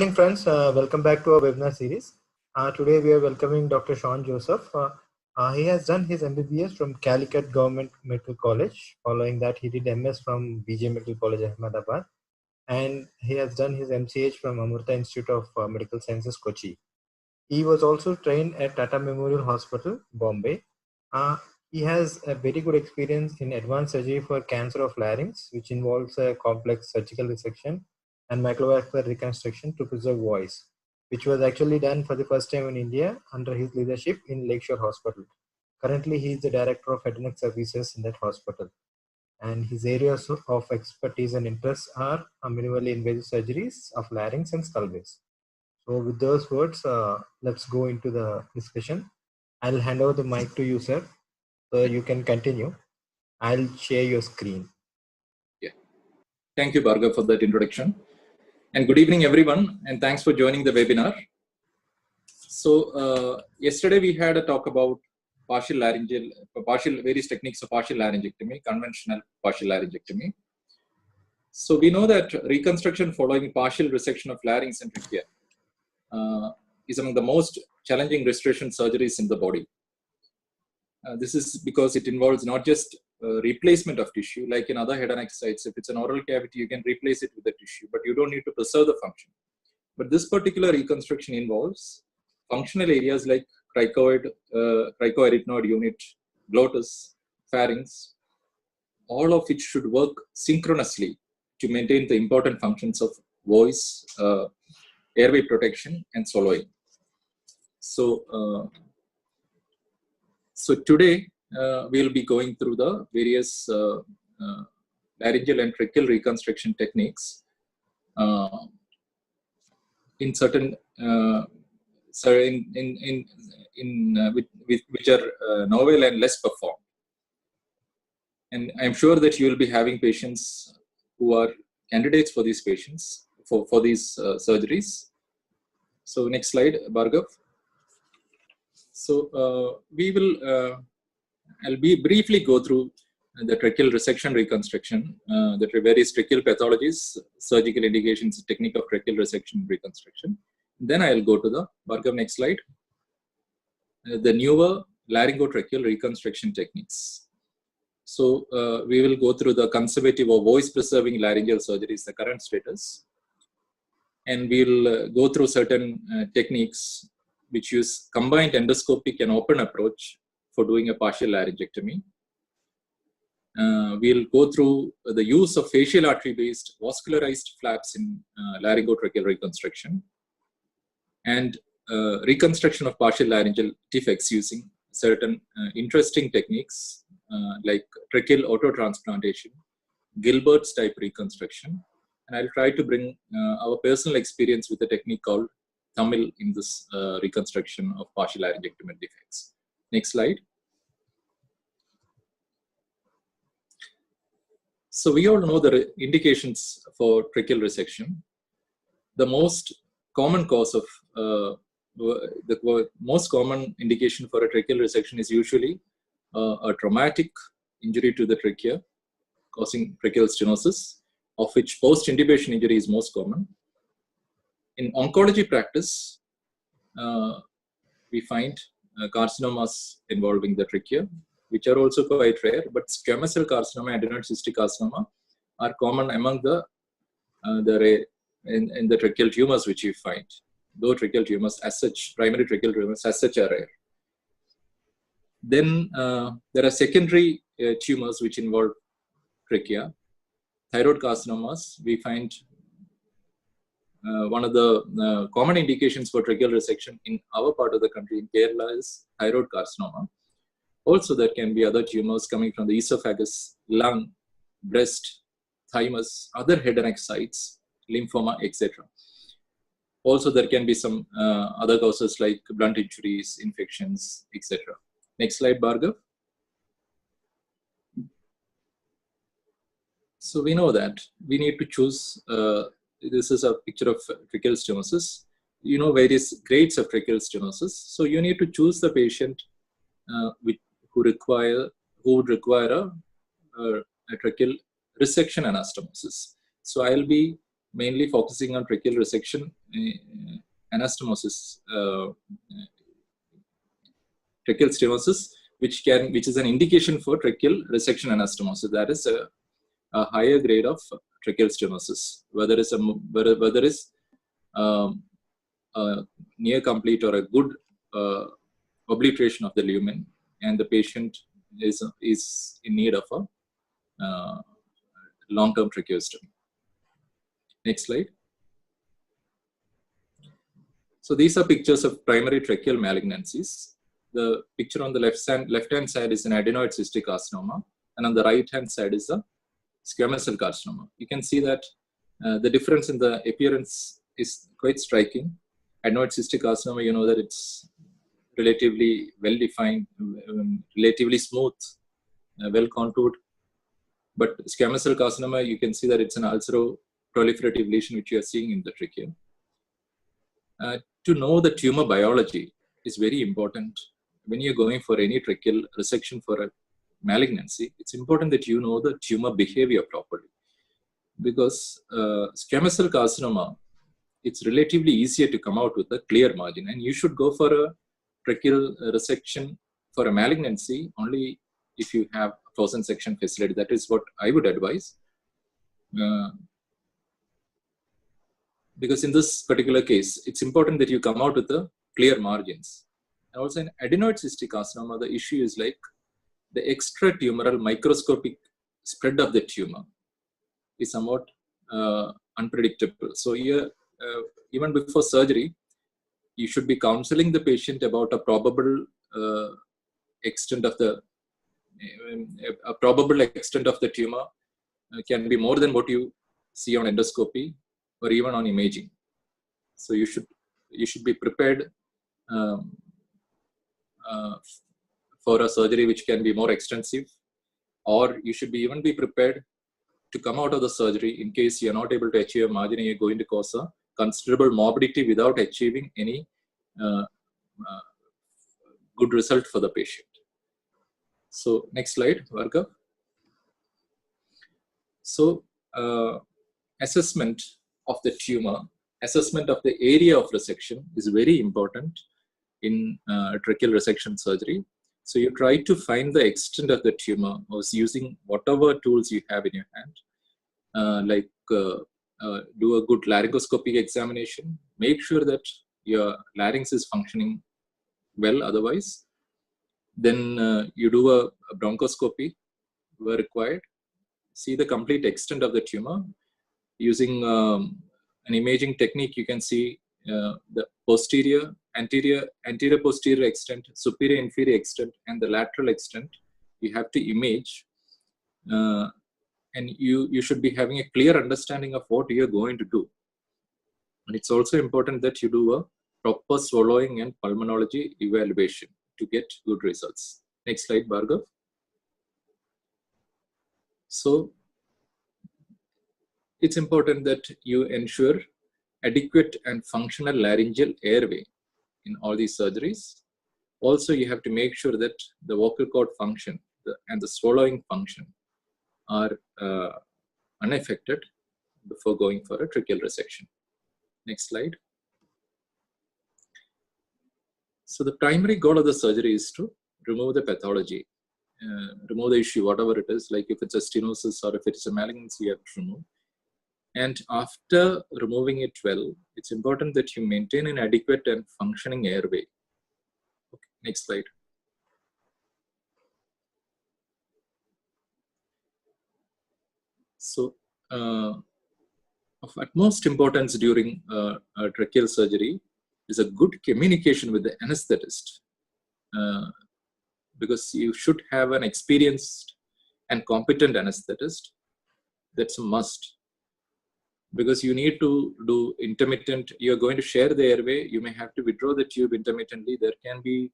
Morning friends, welcome back to our webinar series. Today we are welcoming Dr. Sean Joseph. He has done his MBBS from Calicut Government Medical College. Following that, he did MS from BJ Medical College, Ahmedabad. And he has done his MCH from Amrita Institute of Medical Sciences, Kochi. He was also trained at Tata Memorial Hospital, Bombay. He has a very good experience in advanced surgery for cancer of larynx, which involves a complex surgical resection and microvascular reconstruction to preserve voice, which was actually done for the first time in India under his leadership in Lakeshore Hospital. Currently, he is the director of ethnic services in that hospital. And his areas of expertise and interests are minimally invasive surgeries of larynx and skull base. So with those words, let's go into the discussion. I'll hand over the mic to you, sir, so you can continue. I'll share your screen. Yeah. Thank you, Bhargav, for that introduction. And good evening, everyone, and thanks for joining the webinar. So yesterday we had a talk about various techniques of partial laryngectomy, conventional partial laryngectomy. So we know that reconstruction following partial resection of larynx and trachea is among the most challenging restoration surgeries in the body. This is because it involves not just replacement of tissue, like in other head and neck sites. If it's an oral cavity, you can replace it with the tissue, but you don't need to preserve the function. But this particular reconstruction involves functional areas like cricoarytenoid unit, glottis, pharynx, all of which should work synchronously to maintain the important functions of voice, airway protection, and swallowing. So today we'll be going through the various laryngeal and tracheal reconstruction techniques in certain which are novel and less performed. And I'm sure that you will be having patients who are candidates for these patients for these surgeries. So next slide, Bhargav. So I'll briefly go through the tracheal resection reconstruction, the various tracheal pathologies, surgical indications, technique of tracheal resection reconstruction. Then I'll go to the Bhargav, next slide, the newer laryngotracheal reconstruction techniques. So we will go through the conservative or voice preserving laryngeal surgeries, the current status, and we'll go through certain techniques which use combined endoscopic and open approach for doing a partial laryngectomy. We'll go through the use of facial artery-based vascularized flaps in laryngotracheal reconstruction, and reconstruction of partial laryngeal defects using certain interesting techniques like tracheal autotransplantation, Gilbert's type reconstruction, and I'll try to bring our personal experience with a technique called Tamil in this reconstruction of partial laryngectomy defects. Next slide. So we all know the indications for tracheal resection. The most common cause of the most common indication for a tracheal resection is usually a traumatic injury to the trachea causing tracheal stenosis, of which post-intubation injury is most common. In oncology practice, we find carcinomas involving the trachea, which are also quite rare, but squamous cell carcinoma and adenoid cystic carcinoma are common among the tracheal tumors which you find. Though tracheal tumors as such, primary tracheal tumors as such are rare. Then there are secondary tumors which involve trachea. Thyroid carcinomas, we find one of the common indications for tracheal resection in our part of the country, in Kerala, is thyroid carcinoma. Also, there can be other tumors coming from the esophagus, lung, breast, thymus, other head and neck sites, lymphoma, etc. Also, there can be some other causes like blunt injuries, infections, etc. Next slide, Bhargav. So we know that we need to choose, this is a picture of tracheal stenosis. You know various grades of tracheal stenosis. So you need to choose the patient who would require a tracheal resection anastomosis. So I'll be mainly focusing on tracheal resection, anastomosis, tracheal stenosis, which is an indication for tracheal resection anastomosis. That is a higher grade of tracheal stenosis, whether is a near complete or a good obliteration of the lumen, and the patient is in need of a long-term tracheostomy. Next slide. So these are pictures of primary tracheal malignancies. The picture on the left-hand side is an adenoid cystic carcinoma, and on the right-hand side is a squamous cell carcinoma. You can see that the difference in the appearance is quite striking. Adenoid cystic carcinoma, you know that it's relatively well-defined, relatively smooth, well contoured. But squamous cell carcinoma, you can see that it's an ulceroproliferative lesion which you are seeing in the trachea. To know the tumor biology is very important when you're going for any tracheal resection for a malignancy. It's important that you know the tumor behavior properly, because squamous cell carcinoma, it's relatively easier to come out with a clear margin, and you should go for a tracheal resection for a malignancy only if you have a frozen section facility. That is what I would advise. Because in this particular case, it's important that you come out with the clear margins. And also in adenoid cystic carcinoma, the issue is like the extratumoral microscopic spread of the tumor is somewhat unpredictable. So here, even before surgery, you should be counseling the patient about a probable extent of the tumor can be more than what you see on endoscopy or even on imaging. So you should be prepared for a surgery which can be more extensive, or you should even be prepared to come out of the surgery in case you're not able to achieve a margin and you're going to cause a considerable morbidity without achieving any good result for the patient. So next slide, Varga. So assessment of the tumor, assessment of the area of resection is very important in tracheal resection surgery. So you try to find the extent of the tumor using whatever tools you have in your hand, do a good laryngoscopic examination. Make sure that your larynx is functioning well otherwise. Then you do a bronchoscopy where required. See the complete extent of the tumor. Using an imaging technique, you can see the posterior, anterior posterior extent, superior inferior extent, and the lateral extent. You have to image, and you should be having a clear understanding of what you're going to do. And it's also important that you do a proper swallowing and pulmonology evaluation to get good results. Next slide, Bhargav. So it's important that you ensure adequate and functional laryngeal airway in all these surgeries. Also, you have to make sure that the vocal cord function and the swallowing function are unaffected before going for a tracheal resection. Next slide. So the primary goal of the surgery is to remove the pathology, remove the issue, whatever it is, like if it's a stenosis or if it's a malignancy, you have to remove. And after removing it well, it's important that you maintain an adequate and functioning airway. Okay, next slide. So, of utmost importance during tracheal surgery is a good communication with the anesthetist, because you should have an experienced and competent anesthetist. That's a must. Because you need to do intermittent, you're going to share the airway, you may have to withdraw the tube intermittently. There can be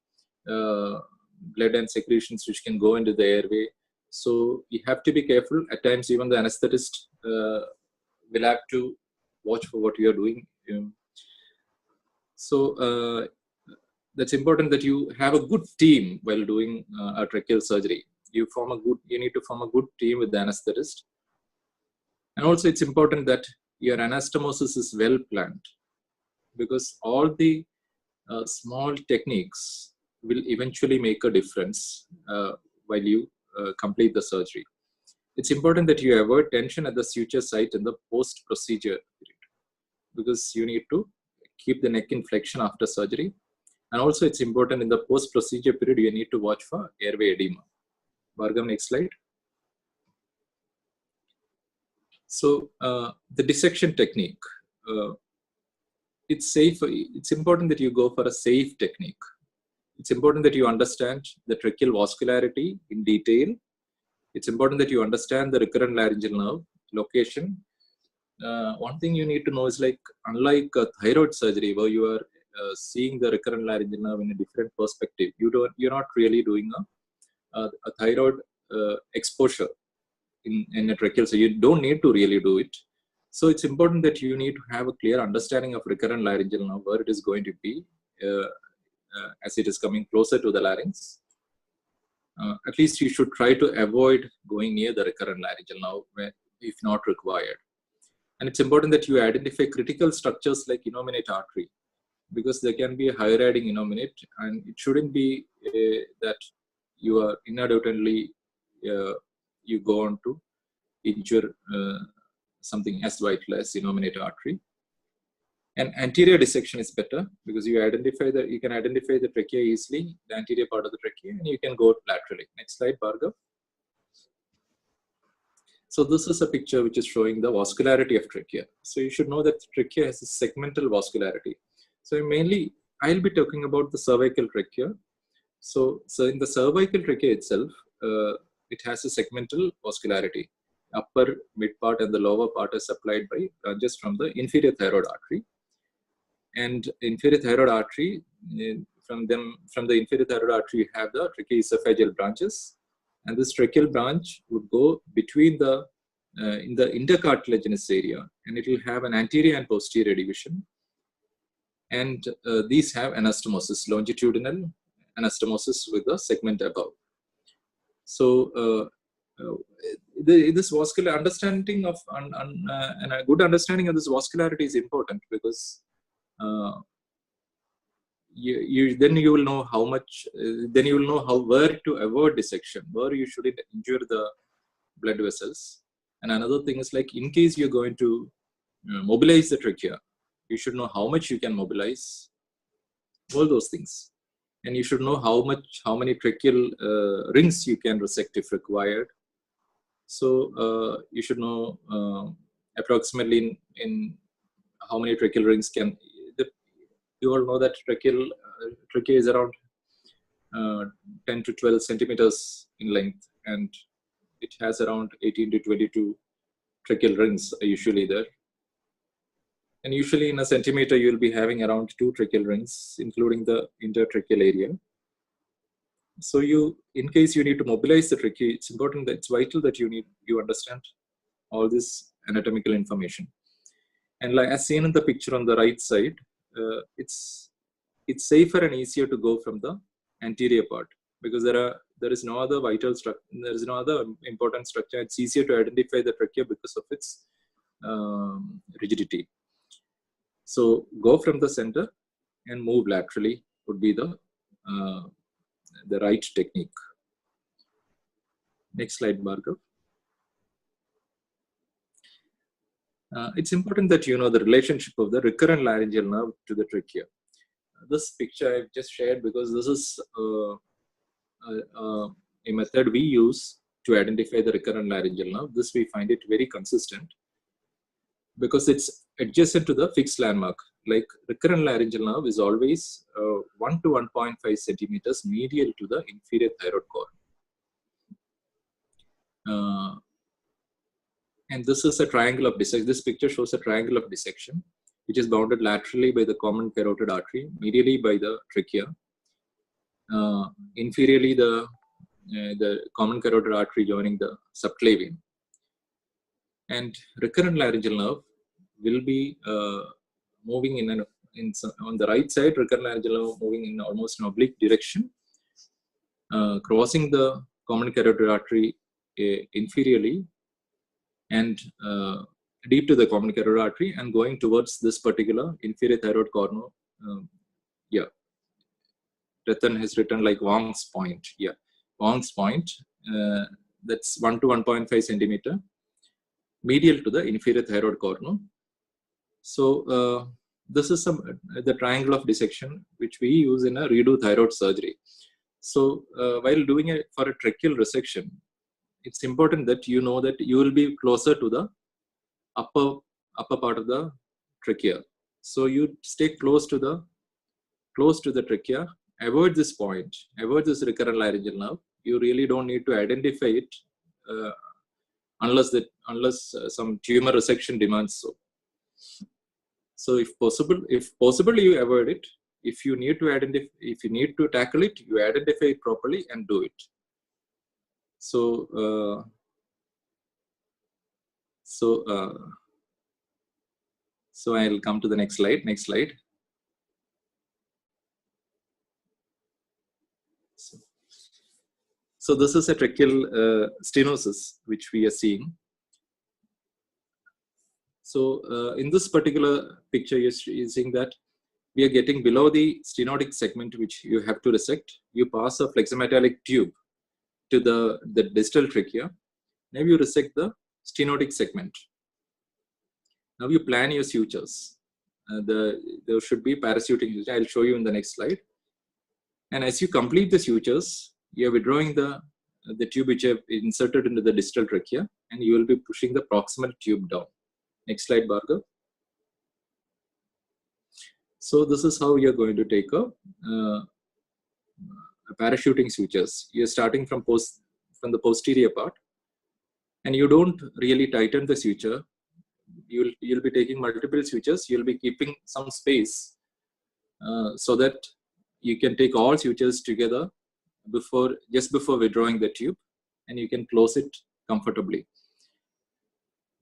blood and secretions which can go into the airway. So you have to be careful. At times, even the anesthetist will have to watch for what you are doing. So that's important that you have a good team while doing a tracheal surgery. You need to form a good team with the anesthetist. And also it's important that your anastomosis is well planned, because all the small techniques will eventually make a difference while you complete the surgery. It's important that you avoid tension at the suture site in the post-procedure period, because you need to keep the neck in flexion after surgery. And also it's important in the post-procedure period, you need to watch for airway edema. Bhargav, next slide. So the dissection technique, it's safe. It's important that you go for a safe technique. It's important that you understand the tracheal vascularity in detail. It's important that you understand the recurrent laryngeal nerve location. One thing you need to know is, like, unlike thyroid surgery where you are seeing the recurrent laryngeal nerve in a different perspective, you're not really doing a thyroid exposure in a tracheal, so you don't need to really do it. So it's important that you need to have a clear understanding of recurrent laryngeal nerve, where it is going to be as it is coming closer to the larynx. At least you should try to avoid going near the recurrent laryngeal nerve if not required. And it's important that you identify critical structures like innominate artery, because there can be a high-riding innominate, and it shouldn't be that you are inadvertently you go on to injure something as vital as innominate artery. And anterior dissection is better, because you can identify the trachea easily, the anterior part of the trachea, and you can go laterally. Next slide, Bhargav. So this is a picture which is showing the vascularity of trachea. So you should know that trachea has a segmental vascularity. So mainly, I'll be talking about the cervical trachea. So in the cervical trachea itself, it has a segmental vascularity. Upper, mid part, and the lower part is supplied by branches from the inferior thyroid artery. And inferior thyroid artery, from the inferior thyroid artery, you have the tracheoesophageal branches. And this tracheal branch would go between in the intercartilaginous area, and it will have an anterior and posterior division. And these have anastomosis, longitudinal anastomosis with a segment above. So this vascular understanding of and a good understanding of this vascularity is important, because then you will know how much. Then you will know where to avoid dissection, where you shouldn't injure the blood vessels. And another thing is, like, in case you're going to mobilize the trachea, you should know how much you can mobilize. All those things, and you should know how many tracheal rings you can resect if required. So you should know approximately in how many tracheal rings you all know that trachea is around 10 to 12 centimeters in length, and it has around 18 to 22 tracheal rings usually there. And usually in a centimeter, you will be having around 2 tracheal rings, including the intertracheal area. So in case you need to mobilize the trachea, it's important that it's vital that you understand all this anatomical information. And like as seen in the picture on the right side, it's safer and easier to go from the anterior part, because there is no other vital structure, there is no other important structure. It's easier to identify the trachea because of its rigidity. So go from the center and move laterally would be the right technique. Next slide, Bhargav. It's important that you know the relationship of the recurrent laryngeal nerve to the trachea. This picture I've just shared because this is a method we use to identify the recurrent laryngeal nerve. This we find it very consistent because it's adjacent to the fixed landmark. Like recurrent laryngeal nerve is always 1 to 1.5 centimeters medial to the inferior thyroid core. And this is a triangle of dissection. This picture shows a triangle of dissection, which is bounded laterally by the common carotid artery, medially by the trachea, inferiorly the common carotid artery joining the subclavian. And recurrent laryngeal nerve will be moving on the right side. Recurrent laryngeal nerve moving in almost an oblique direction, crossing the common carotid artery inferiorly, and deep to the common carotid artery and going towards this particular inferior thyroid corner. Yeah, Ratan has written like Wong's point. Yeah, Wong's point. That's 1 to 1.5 centimeter medial to the inferior thyroid corner. So this is the triangle of dissection which we use in a redo thyroid surgery. So while doing it for a tracheal resection, it's important that you know that you will be closer to the upper part of the trachea. So you stay close to the trachea. Avoid this point. Avoid this recurrent laryngeal nerve. You really don't need to identify it unless some tumor resection demands so. So if possible, you avoid it. If you need to tackle it, you identify it properly and do it. So I'll come to the next slide. So this is a tracheal stenosis which we are seeing. So in this particular picture, you're seeing that we are getting below the stenotic segment which you have to resect. You pass a flexometallic tube to the distal trachea. Now you resect the stenotic segment. Now you plan your sutures. There should be parachuting suture. I'll show you in the next slide. And as you complete the sutures, you are withdrawing the tube which you have inserted into the distal trachea, and you will be pushing the proximal tube down. Next slide, Bhargav. So this is how you are going to take a parachuting sutures. You are starting from the posterior part, and you don't really tighten the suture. You'll be taking multiple sutures. You'll be keeping some space so that you can take all sutures together just before withdrawing the tube, and you can close it comfortably.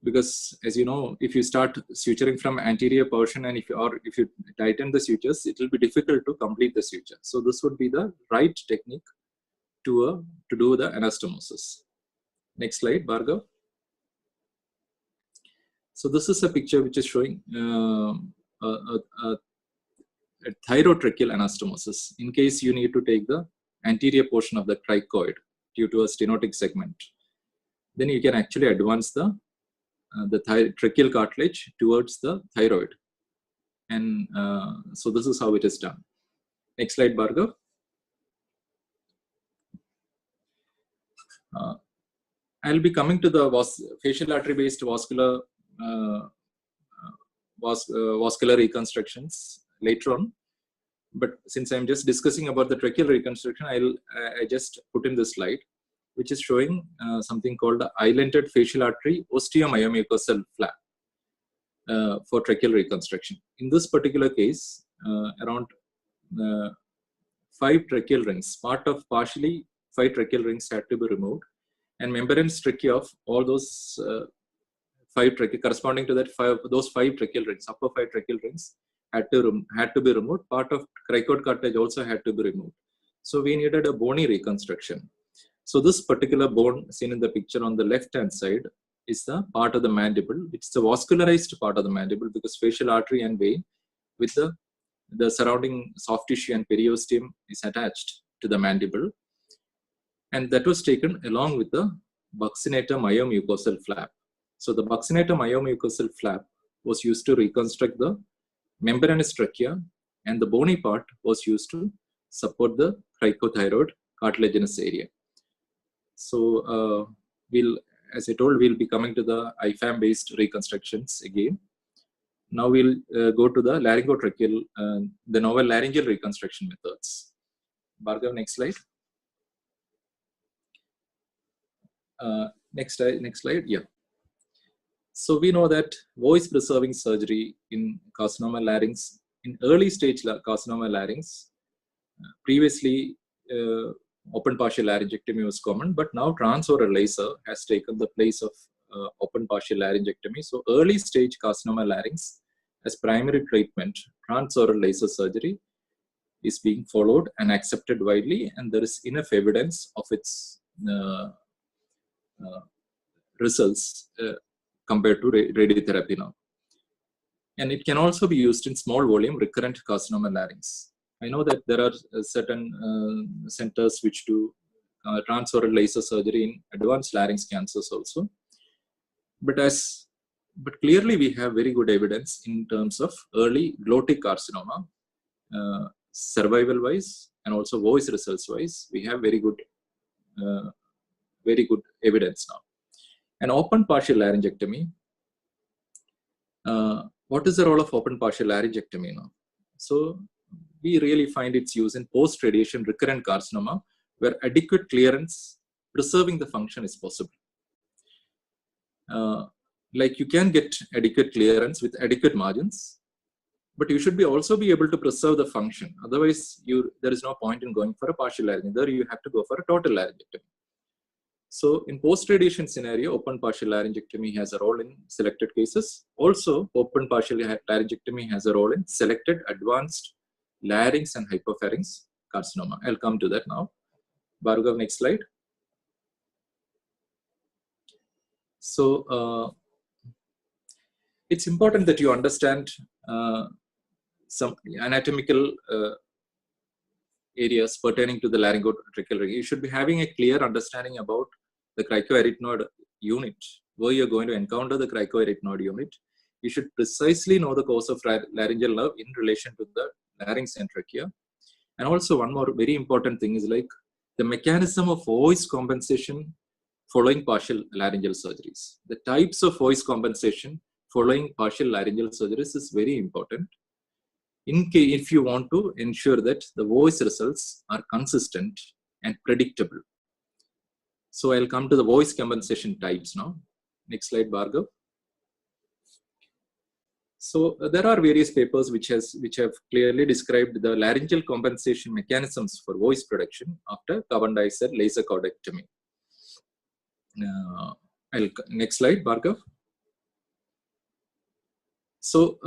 Because as you know, if you start suturing from anterior portion and if you tighten the sutures, it will be difficult to complete the suture. So this would be the right technique to do the anastomosis. Next slide, Bhargav. So this is a picture which is showing a thyrotracheal anastomosis. In case you need to take the anterior portion of the cricoid due to a stenotic segment, then you can actually advance the tracheal cartilage towards the thyroid. And so this is how it is done. Next slide, Bhargav. I'll be coming to the facial artery based vascular reconstructions later on. But since I'm just discussing about the tracheal reconstruction, I just put in this slide, which is showing something called the islanded facial artery osteomyomucosal flap for tracheal reconstruction. In this particular case, around 5 tracheal rings, partially 5 tracheal rings had to be removed, and membranous trachea of all those 5 tracheal corresponding to those 5 tracheal rings, upper 5 tracheal rings had to be removed. Part of cricoid cartilage also had to be removed. So we needed a bony reconstruction. So this particular bone seen in the picture on the left hand side is the part of the mandible. It's the vascularized part of the mandible because facial artery and vein with the surrounding soft tissue and periosteum is attached to the mandible. And that was taken along with the buccinator myomucosal flap. So the buccinator myomucosal flap was used to reconstruct the membranous trachea, and the bony part was used to support the cricothyroid cartilaginous area. So as I told, we'll be coming to the IFAM based reconstructions again. Now we'll go to the laryngotracheal, the novel laryngeal reconstruction methods. Bhargav, next slide. Next slide. Yeah. So we know that voice preserving surgery in carcinoma larynx, in early stage carcinoma larynx, previously open partial laryngectomy was common, but now transoral laser has taken the place of open partial laryngectomy. So early stage carcinoma larynx as primary treatment, transoral laser surgery is being followed and accepted widely, and there is enough evidence of its results compared to radiotherapy now. And it can also be used in small volume recurrent carcinoma larynx. I know that there are certain centers which do transoral laser surgery in advanced larynx cancers also. But clearly we have very good evidence in terms of early glottic carcinoma, survival wise and also voice results wise. We have very good evidence now. An open partial laryngectomy. What is the role of open partial laryngectomy now? So we really find its use in post-radiation recurrent carcinoma, where adequate clearance preserving the function is possible. Like you can get adequate clearance with adequate margins, but you should also be able to preserve the function. Otherwise, there is no point in going for a partial laryngectomy. There you have to go for a total laryngectomy. So in post-radiation scenario, open partial laryngectomy has a role in selected cases. Also, open partial laryngectomy has a role in selected advanced larynx and hypopharynx carcinoma. I'll come to that now. Bhargav, next slide. So it's important that you understand some anatomical areas pertaining to the laryngotracheal ring. You should be having a clear understanding about the cricoarytenoid unit, where you're going to encounter the cricoarytenoid unit. You should precisely know the course of laryngeal nerve in relation to the larynx and trachea. And also one more very important thing is like the mechanism of voice compensation following partial laryngeal surgeries. The types of voice compensation following partial laryngeal surgeries is very important. If you want to ensure that the voice results are consistent and predictable. So I'll come to the voice compensation types now. Next slide, Bhargav. So there are various papers which have clearly described the laryngeal compensation mechanisms for voice production after carbon dioxide laser cordectomy. Next slide, Bhargav. So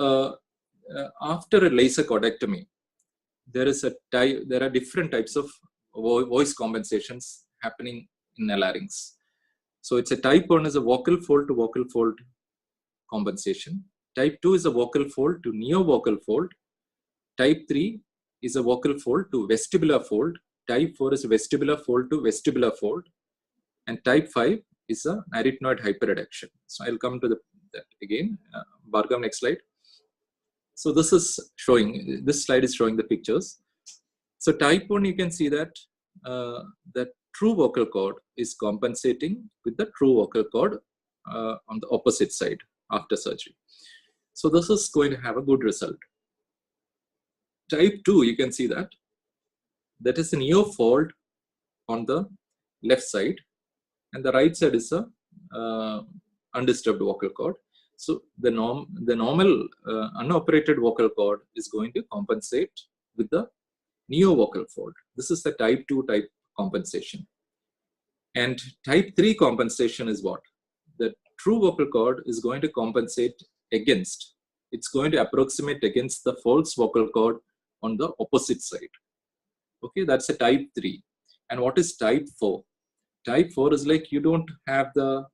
after a laser cordectomy, there are different types of voice compensations happening in the larynx. So it's a type 1 is a vocal fold to vocal fold compensation. Type 2 is a vocal fold to neovocal fold. Type 3 is a vocal fold to vestibular fold. Type 4 is a vestibular fold to vestibular fold. And type 5 is a arytenoid hyperreduction. So I'll come to that again. Bhargav, next slide. So this slide is showing the pictures. So type 1, you can see that the true vocal cord is compensating with the true vocal cord on the opposite side after surgery. So this is going to have a good result. Type 2, you can see that is a neofold on the left side, and the right side is a undisturbed vocal cord. So the normal unoperated vocal cord is going to compensate with the neovocal fold. This is the type 2 type compensation. And type 3 compensation is what? The true vocal cord is going to compensate against. It's going to approximate against the false vocal cord on the opposite side. Okay, that's a type 3. And what is type 4? Type 4 is like you don't have the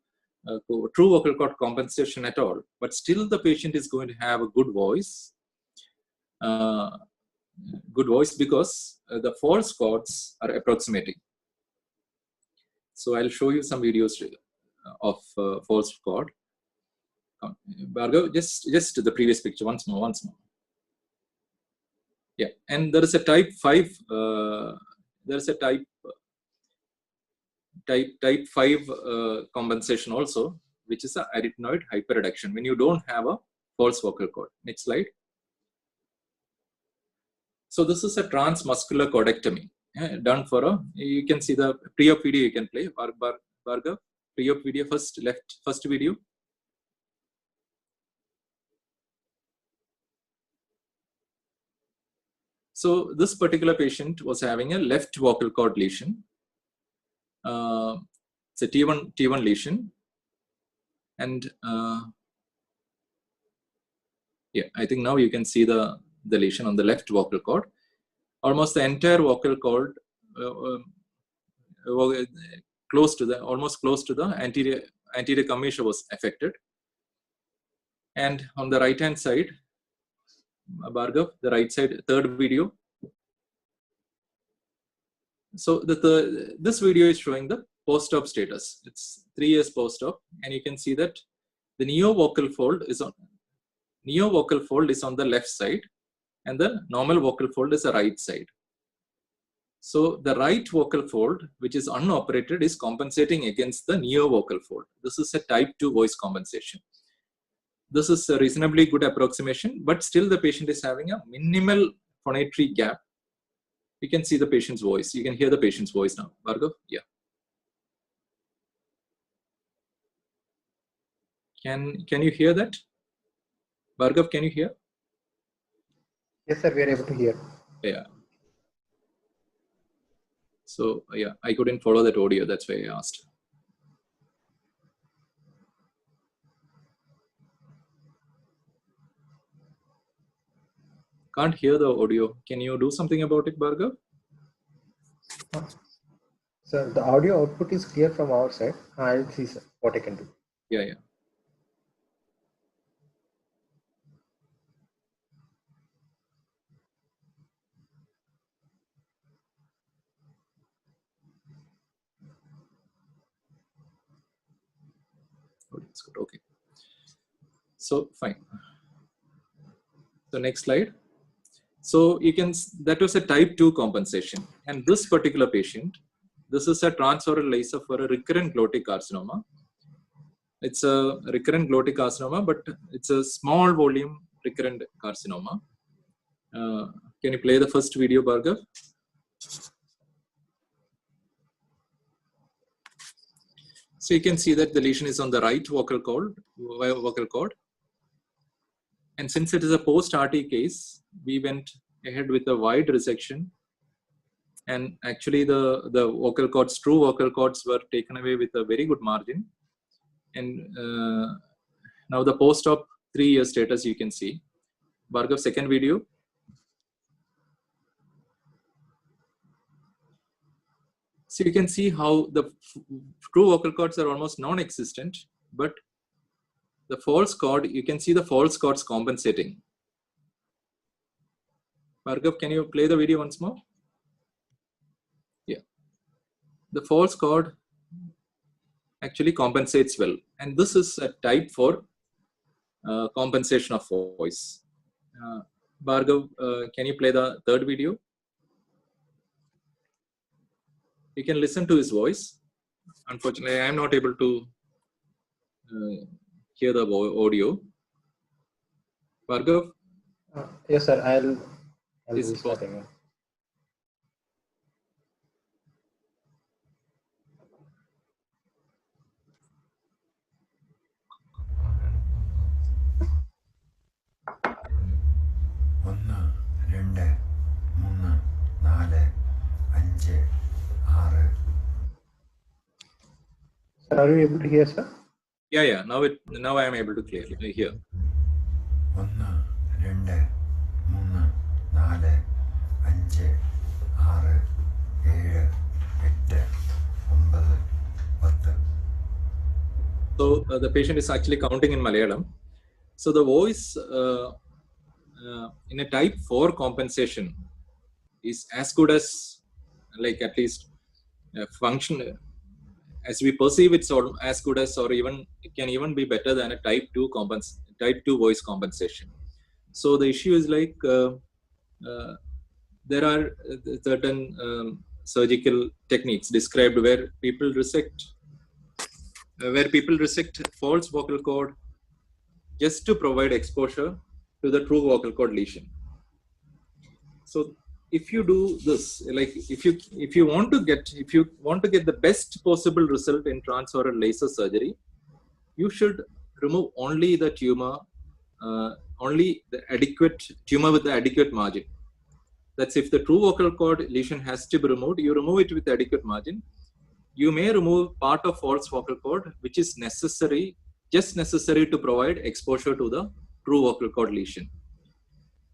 true vocal cord compensation at all, but still the patient is going to have a good voice. Because the false cords are approximating. So I'll show you some videos of false cord. Bhargav, just the previous picture once more. Yeah, and there is a type 5. There is a type 5 compensation also, which is a arytenoid hyperreduction when you don't have a false vocal cord. Next slide. So this is a transmuscular cordectomy done for you can see the pre-op video you can play. Bhargav, pre-op video first video. So this particular patient was having a left vocal cord lesion. It's a T1 lesion, and yeah, I think now you can see the lesion on the left vocal cord. Almost the entire vocal cord, almost close to the anterior commissure was affected. And on the right hand side, Bhargav, the right side, third video. So this video is showing the post-op status. It's 3 years post-op, and you can see that the neovocal fold is on the left side, and the normal vocal fold is the right side. So the right vocal fold, which is unoperated, is compensating against the neovocal fold. This is a type 2 voice compensation. This is a reasonably good approximation, but still the patient is having a minimal phonatory gap. You can see the patient's voice. You can hear the patient's voice now. Bhargav? Yeah. Can you hear that? Bhargav, can you hear? Yes, sir, we are able to hear. Yeah. So yeah, I couldn't follow that audio. That's why I asked. Can't hear the audio. Can you do something about it, Bhargav? Sir, the audio output is clear from our side. I'll see, sir, what I can do. Yeah. It's good. Okay. So fine. So next slide. So you can, that was a type 2 compensation, and this particular patient, this is a transoral laser for a recurrent glottic carcinoma. It's a recurrent glottic carcinoma, but it's a small volume recurrent carcinoma. Can you play the first video, Bhargav? So you can see that the lesion is on the right vocal cord. And since it is a post-RT case, we went ahead with a wide resection. And actually the vocal cords, true vocal cords, were taken away with a very good margin. And now the post-op 3-year status you can see. Bhargav, second video. So you can see how the true vocal cords are almost non-existent, but the false cord, you can see the false cords compensating. Bhargav, can you play the video once more? Yeah. The false cord actually compensates well. And this is a type for compensation of voice. Bhargav, can you play the third video? You can listen to his voice. Unfortunately, I am not able to hear the audio. Bhargav? Yes, sir. I'll restart again. Sir, are you able to hear, sir? Yeah. Now I am able to clearly hear. 1, 2, 3, 4, 5, 6, 7, 8, 9, 10. So the patient is actually counting in Malayalam. So the voice in a type 4 compensation is as good as, like, at least function as we perceive, it's as good as, or even it can even be better than a type 2 voice compensation. So the issue is like there are certain surgical techniques described where people resect false vocal cord just to provide exposure to the true vocal cord lesion. So if you do this, like if you want to get the best possible result in transoral laser surgery, you should remove only the tumor, only the adequate tumor with the adequate margin. That's if the true vocal cord lesion has to be removed, you remove it with adequate margin. You may remove part of false vocal cord, which is just necessary to provide exposure to the true vocal cord lesion.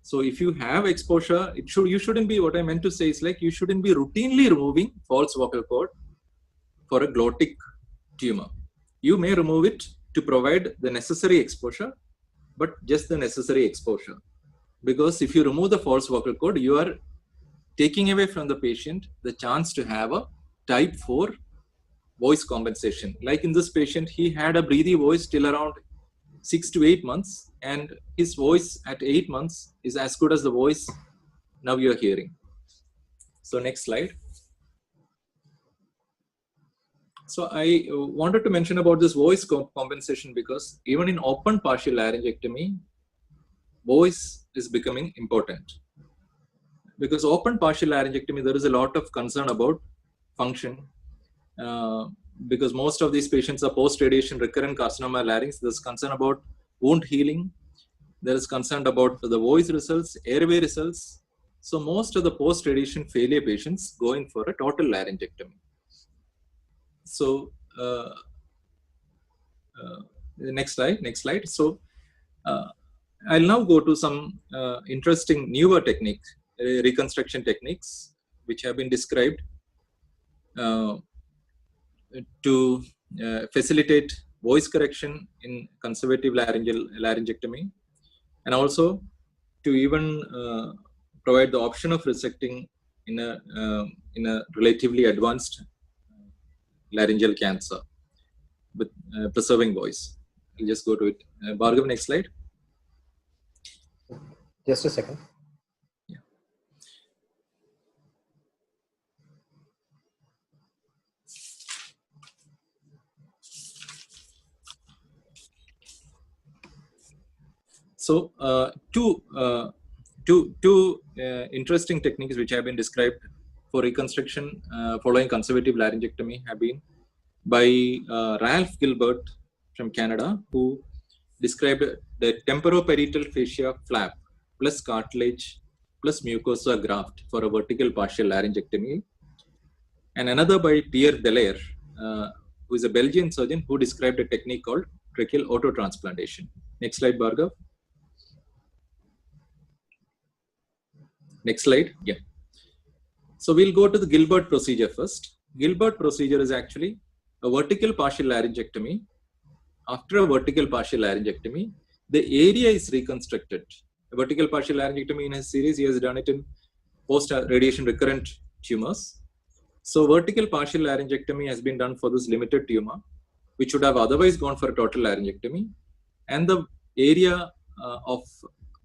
So if you have exposure, you shouldn't be, what I meant to say is like, you shouldn't be routinely removing false vocal cord for a glottic tumor. You may remove it to provide the necessary exposure, but just the necessary exposure. Because if you remove the false vocal cord, you are taking away from the patient the chance to have a type 4 voice compensation. Like in this patient, he had a breathy voice till around 6 to 8 months, and his voice at 8 months is as good as the voice now you're hearing. So next slide. So I wanted to mention about this voice compensation because even in open partial laryngectomy, voice is becoming important. Because open partial laryngectomy, there is a lot of concern about function. Because most of these patients are post-radiation recurrent carcinoma larynx. There's concern about wound healing. There is concern about the voice results, airway results. So most of the post-radiation failure patients go in for a total laryngectomy. So next slide. So I'll now go to some interesting newer techniques, reconstruction techniques, which have been described to facilitate voice correction in conservative laryngectomy, and also to even provide the option of resecting in a relatively advanced laryngeal cancer with preserving voice. I'll just go to it. Bhargav, next slide. Just a second. Yeah. So two interesting techniques which have been described for reconstruction following conservative laryngectomy have been by Ralph Gilbert from Canada, who described the temporoparietal fascia flap plus cartilage plus mucosa graft for a vertical partial laryngectomy, and another by Pierre Delaire, who is a Belgian surgeon, who described a technique called tracheal autotransplantation. Next slide, Bhargav. Next slide. Yeah. So we'll go to the Gilbert procedure first. Gilbert procedure is actually a vertical partial laryngectomy. After a vertical partial laryngectomy, the area is reconstructed. A vertical partial laryngectomy in his series, he has done it in post-radiation recurrent tumors. So vertical partial laryngectomy has been done for this limited tumor, which would have otherwise gone for a total laryngectomy. And the area of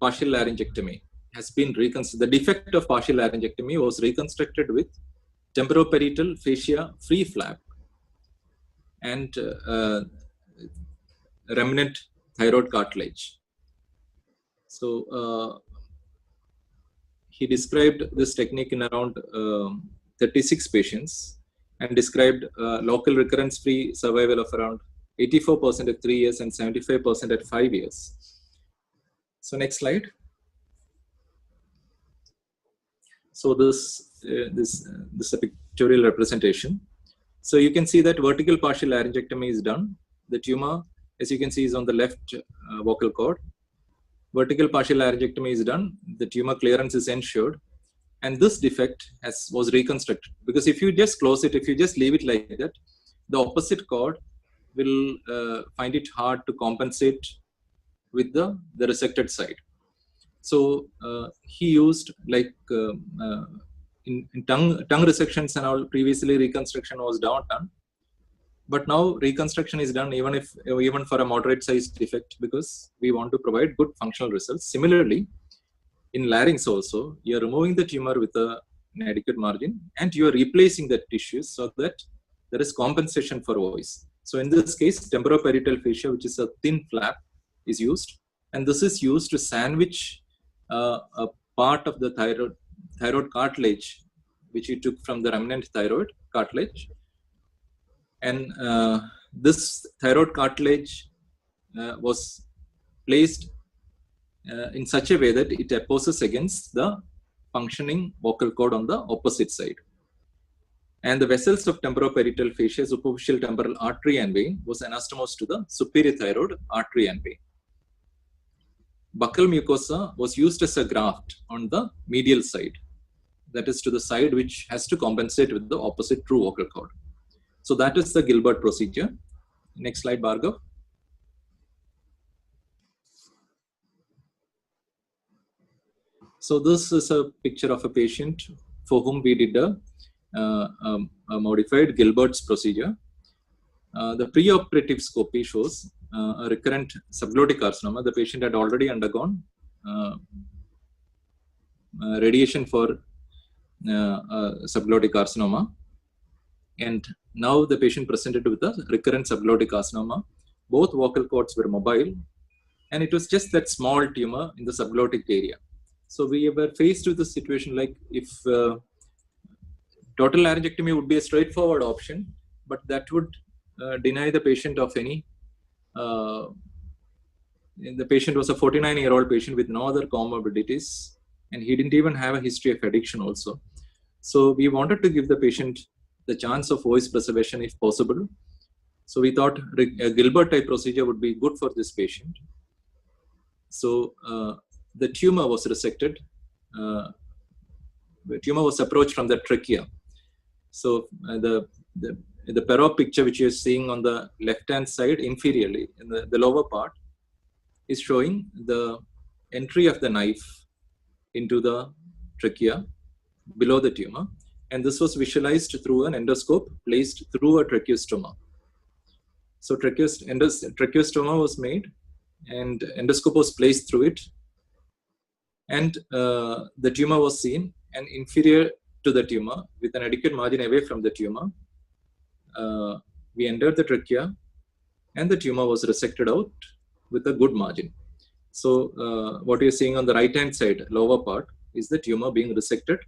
partial laryngectomy has been reconstructed. The defect of partial laryngectomy was reconstructed with temporoparietal fascia free flap and remnant thyroid cartilage. So he described this technique in around 36 patients and described local recurrence-free survival of around 84% at 3 years and 75% at 5 years. So next slide. So this is a pictorial representation. So you can see that vertical partial laryngectomy is done. The tumor, as you can see, is on the left vocal cord. Vertical partial laryngectomy is done. The tumor clearance is ensured. And this defect was reconstructed. Because if you just close it, if you just leave it like that, the opposite cord will find it hard to compensate with the resected side. So he used, like in tongue resections and all, previously reconstruction was done, but now reconstruction is done even for a moderate sized defect, because we want to provide good functional results. Similarly, in larynx also, you are removing the tumor with an adequate margin and you are replacing the tissues so that there is compensation for voice. So in this case, temporoparietal fascia, which is a thin flap, is used, and this is used to sandwich a part of the thyroid cartilage, which you took from the remnant thyroid cartilage. And this thyroid cartilage was placed in such a way that it opposes against the functioning vocal cord on the opposite side. And the vessels of temporoparietal fascia, superficial temporal artery and vein, was anastomosed to the superior thyroid artery and vein. Buccal mucosa was used as a graft on the medial side, that is to the side which has to compensate with the opposite true vocal cord. So that is the Gilbert procedure. Next slide, Bhargav. So this is a picture of a patient for whom we did a modified Gilbert's procedure. The preoperative scopy shows a recurrent subglottic carcinoma. The patient had already undergone radiation for subglottic carcinoma, and now the patient presented with a recurrent subglottic carcinoma. Both vocal cords were mobile, and it was just that small tumor in the subglottic area. So we were faced with a situation like if total laryngectomy would be a straightforward option, but that would deny the patient of any. The patient was a 49-year-old patient with no other comorbidities, and he didn't even have a history of addiction also. So we wanted to give the patient the chance of voice preservation if possible. So we thought a Gilbert type procedure would be good for this patient. So the tumor was resected. The tumor was approached from the trachea. So the Perot picture which you're seeing on the left-hand side inferiorly in the lower part is showing the entry of the knife into the trachea below the tumor, and this was visualized through an endoscope placed through a tracheostoma. So tracheostoma was made and endoscope was placed through it, and the tumor was seen, and inferior to the tumor with an adequate margin away from the tumor, we entered the trachea and the tumor was resected out with a good margin. So what you're seeing on the right hand side lower part is the tumor being resected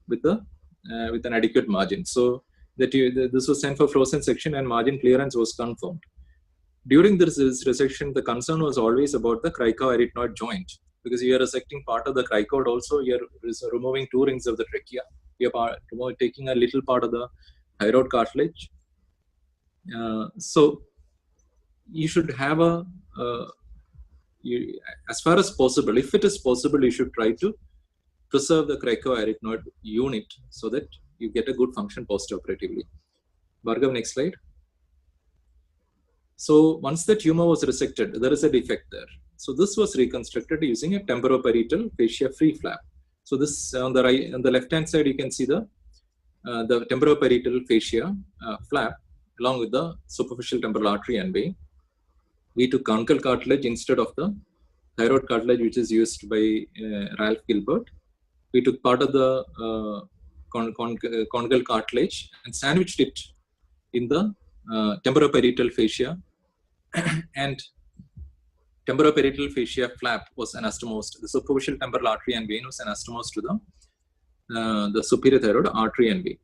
with an adequate margin. So this was sent for frozen section and margin clearance was confirmed. During this resection, the concern was always about the cricoarytenoid joint, because you are resecting part of the cricoid also, you are removing 2 rings of the trachea, you are taking a little part of the thyroid cartilage. So you should have as far as possible, if it is possible, you should try to preserve the cricoarytenoid unit so that you get a good function postoperatively. Bhargav, next slide. So once the tumor was resected, there is a defect there. So this was reconstructed using a temporoparietal fascia free flap. So this on the left hand side, you can see the temporoparietal fascia flap along with the superficial temporal artery and vein. We took conical cartilage instead of the thyroid cartilage, which is used by Ralph Gilbert. We took part of the conical cartilage and sandwiched it in the temporoparietal fascia, and temporoparietal fascia flap was anastomosed. The superficial temporal artery and vein was anastomosed to the superior thyroid artery and vein.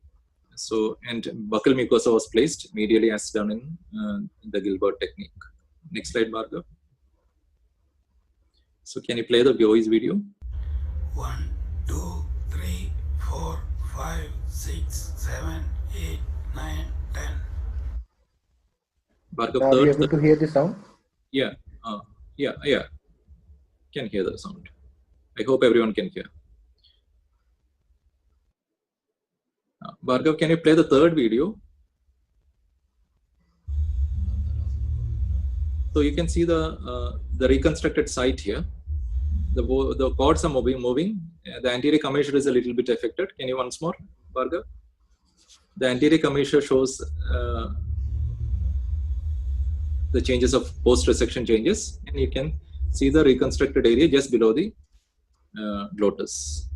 So, and buccal mucosa was placed medially as done in the Gilbert technique. Next slide, Bhargav. So, can you play the voice video? 1, 2, 3, 4, 5, 6, 7, 8, 9, 10. Bhargav, Are you able to hear the sound? Yeah. Yeah. Can hear the sound. I hope everyone can hear. Bhargav, can you play the third video? So you can see the reconstructed site here. The cords are moving. The anterior commissure is a little bit affected. Can you once more, Bhargav? The anterior commissure shows the changes of post-resection changes, and you can see the reconstructed area just below the glottis.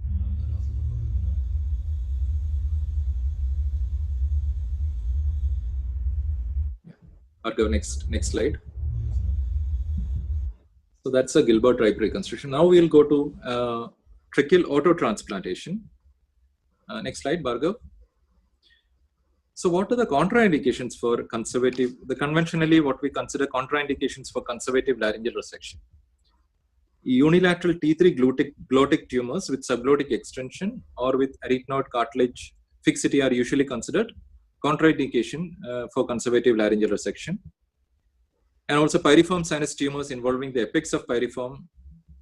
Bhargav, next slide. So that's a Gilbert type reconstruction. Now we'll go to tracheal autotransplantation. Next slide, Bhargav. So what are the contraindications for conservative, conventionally what we consider contraindications for conservative laryngeal resection? Unilateral T3 glottic tumors with subglottic extension or with arytenoid cartilage fixity are usually considered contraindication for conservative laryngeal resection. And also pyriform sinus tumors involving the apex of pyriform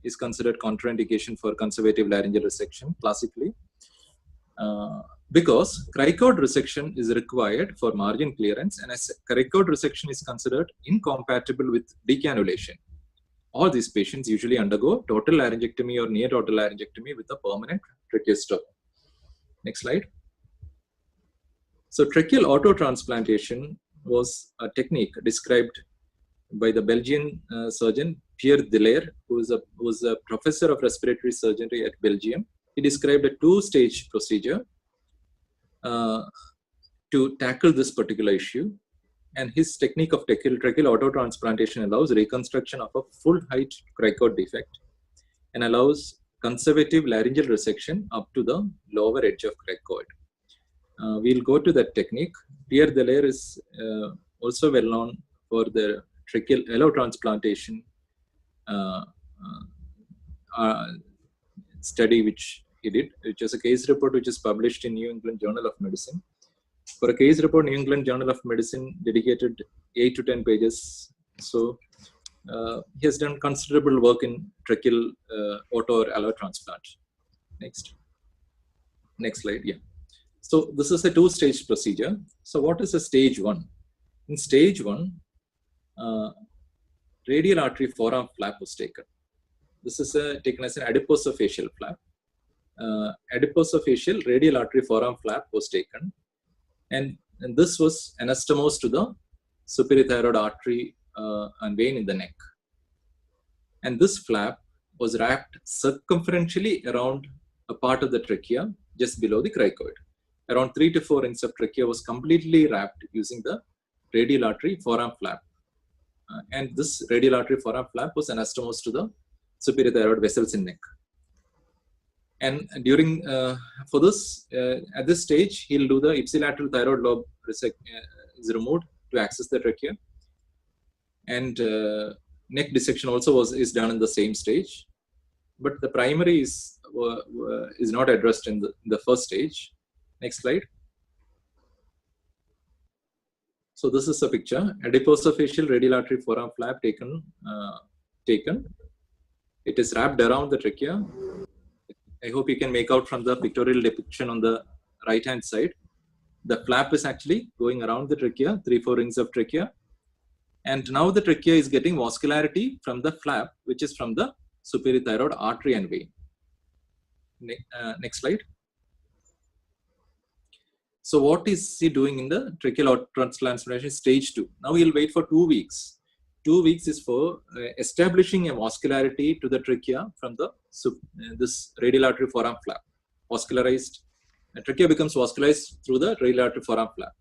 is considered contraindication for conservative laryngeal resection classically. Because cricoid resection is required for margin clearance, and as cricoid resection is considered incompatible with decannulation all these patients usually undergo total laryngectomy or near total laryngectomy with a permanent tracheostomy. Next slide. So tracheal autotransplantation was a technique described by the Belgian surgeon Pierre Delaire, who was a professor of respiratory surgery at Belgium. He described a two-stage procedure to tackle this particular issue. And his technique of tracheal autotransplantation allows reconstruction of a full height cricoid defect and allows conservative laryngeal resection up to the lower edge of cricoid. We'll go to that technique. Pierre Delaire is also well known for the tracheal allotransplantation study which he did, which is a case report which is published in New England Journal of Medicine. For a case report, New England Journal of Medicine dedicated 8 to 10 pages. So he has done considerable work in tracheal auto or allotransplant. Next slide. Yeah. So this is a two-stage procedure. So what is a stage 1? In stage 1, radial artery forearm flap was taken. This is taken as an adiposofacial flap. Adiposofacial radial artery forearm flap was taken. And this was anastomosed to the superior thyroid artery and vein in the neck. And this flap was wrapped circumferentially around a part of the trachea just below the cricoid. Around 3 to 4 inches of trachea was completely wrapped using the radial artery forearm flap. And this radial artery forearm flap was anastomosed to the superior thyroid vessels in neck. And during, for this, at this stage, he'll do the ipsilateral thyroid lobe is removed to access the trachea. And neck dissection also is done in the same stage. But the primary is not addressed in the first stage. Next slide. So this is a picture. Adiposofacial radial artery forearm flap taken. It is wrapped around the trachea. I hope you can make out from the pictorial depiction on the right hand side. The flap is actually going around the trachea, 3-4 rings of trachea. And now the trachea is getting vascularity from the flap, which is from the superior thyroid artery and vein. Next slide. So what is he doing in the tracheal transplantation stage 2? Now he'll wait for 2 weeks. 2 weeks is for establishing a vascularity to the trachea from the this radial artery forearm flap. Vascularized, the trachea becomes vascularized through the radial artery forearm flap.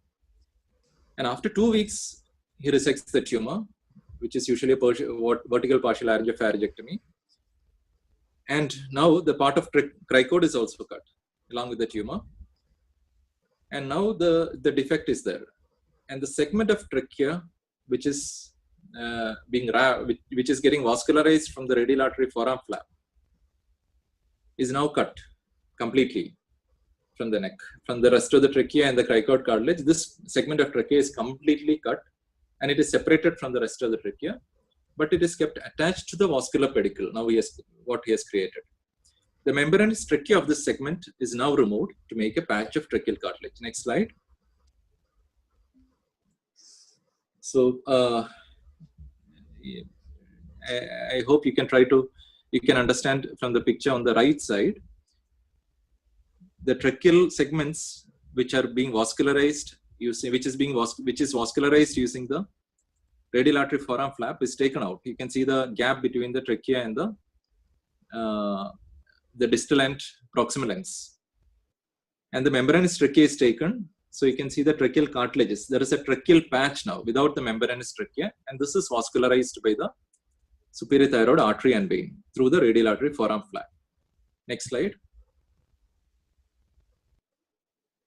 And after 2 weeks, he resects the tumor, which is usually a vertical partial laryngopharyngectomy. And now the part of cricoid is also cut along with the tumor. And now the defect is there. And the segment of trachea, which is which is getting vascularized from the radial artery forearm flap, is now cut completely from the neck. From the rest of the trachea and the cricoid cartilage, this segment of trachea is completely cut and it is separated from the rest of the trachea, but it is kept attached to the vascular pedicle. Now what he has created. The membranous trachea of this segment is now removed to make a patch of tracheal cartilage. Next slide. So I hope you can understand from the picture on the right side, the tracheal segments which are being vascularized which is vascularized using the radial artery forearm flap is taken out. You can see the gap between the trachea and the distal and proximal ends. And the membranous trachea is taken. So you can see the tracheal cartilages. There is a tracheal patch now without the membranous trachea, and this is vascularized by the superior thyroid artery and vein through the radial artery forearm flap. Next slide.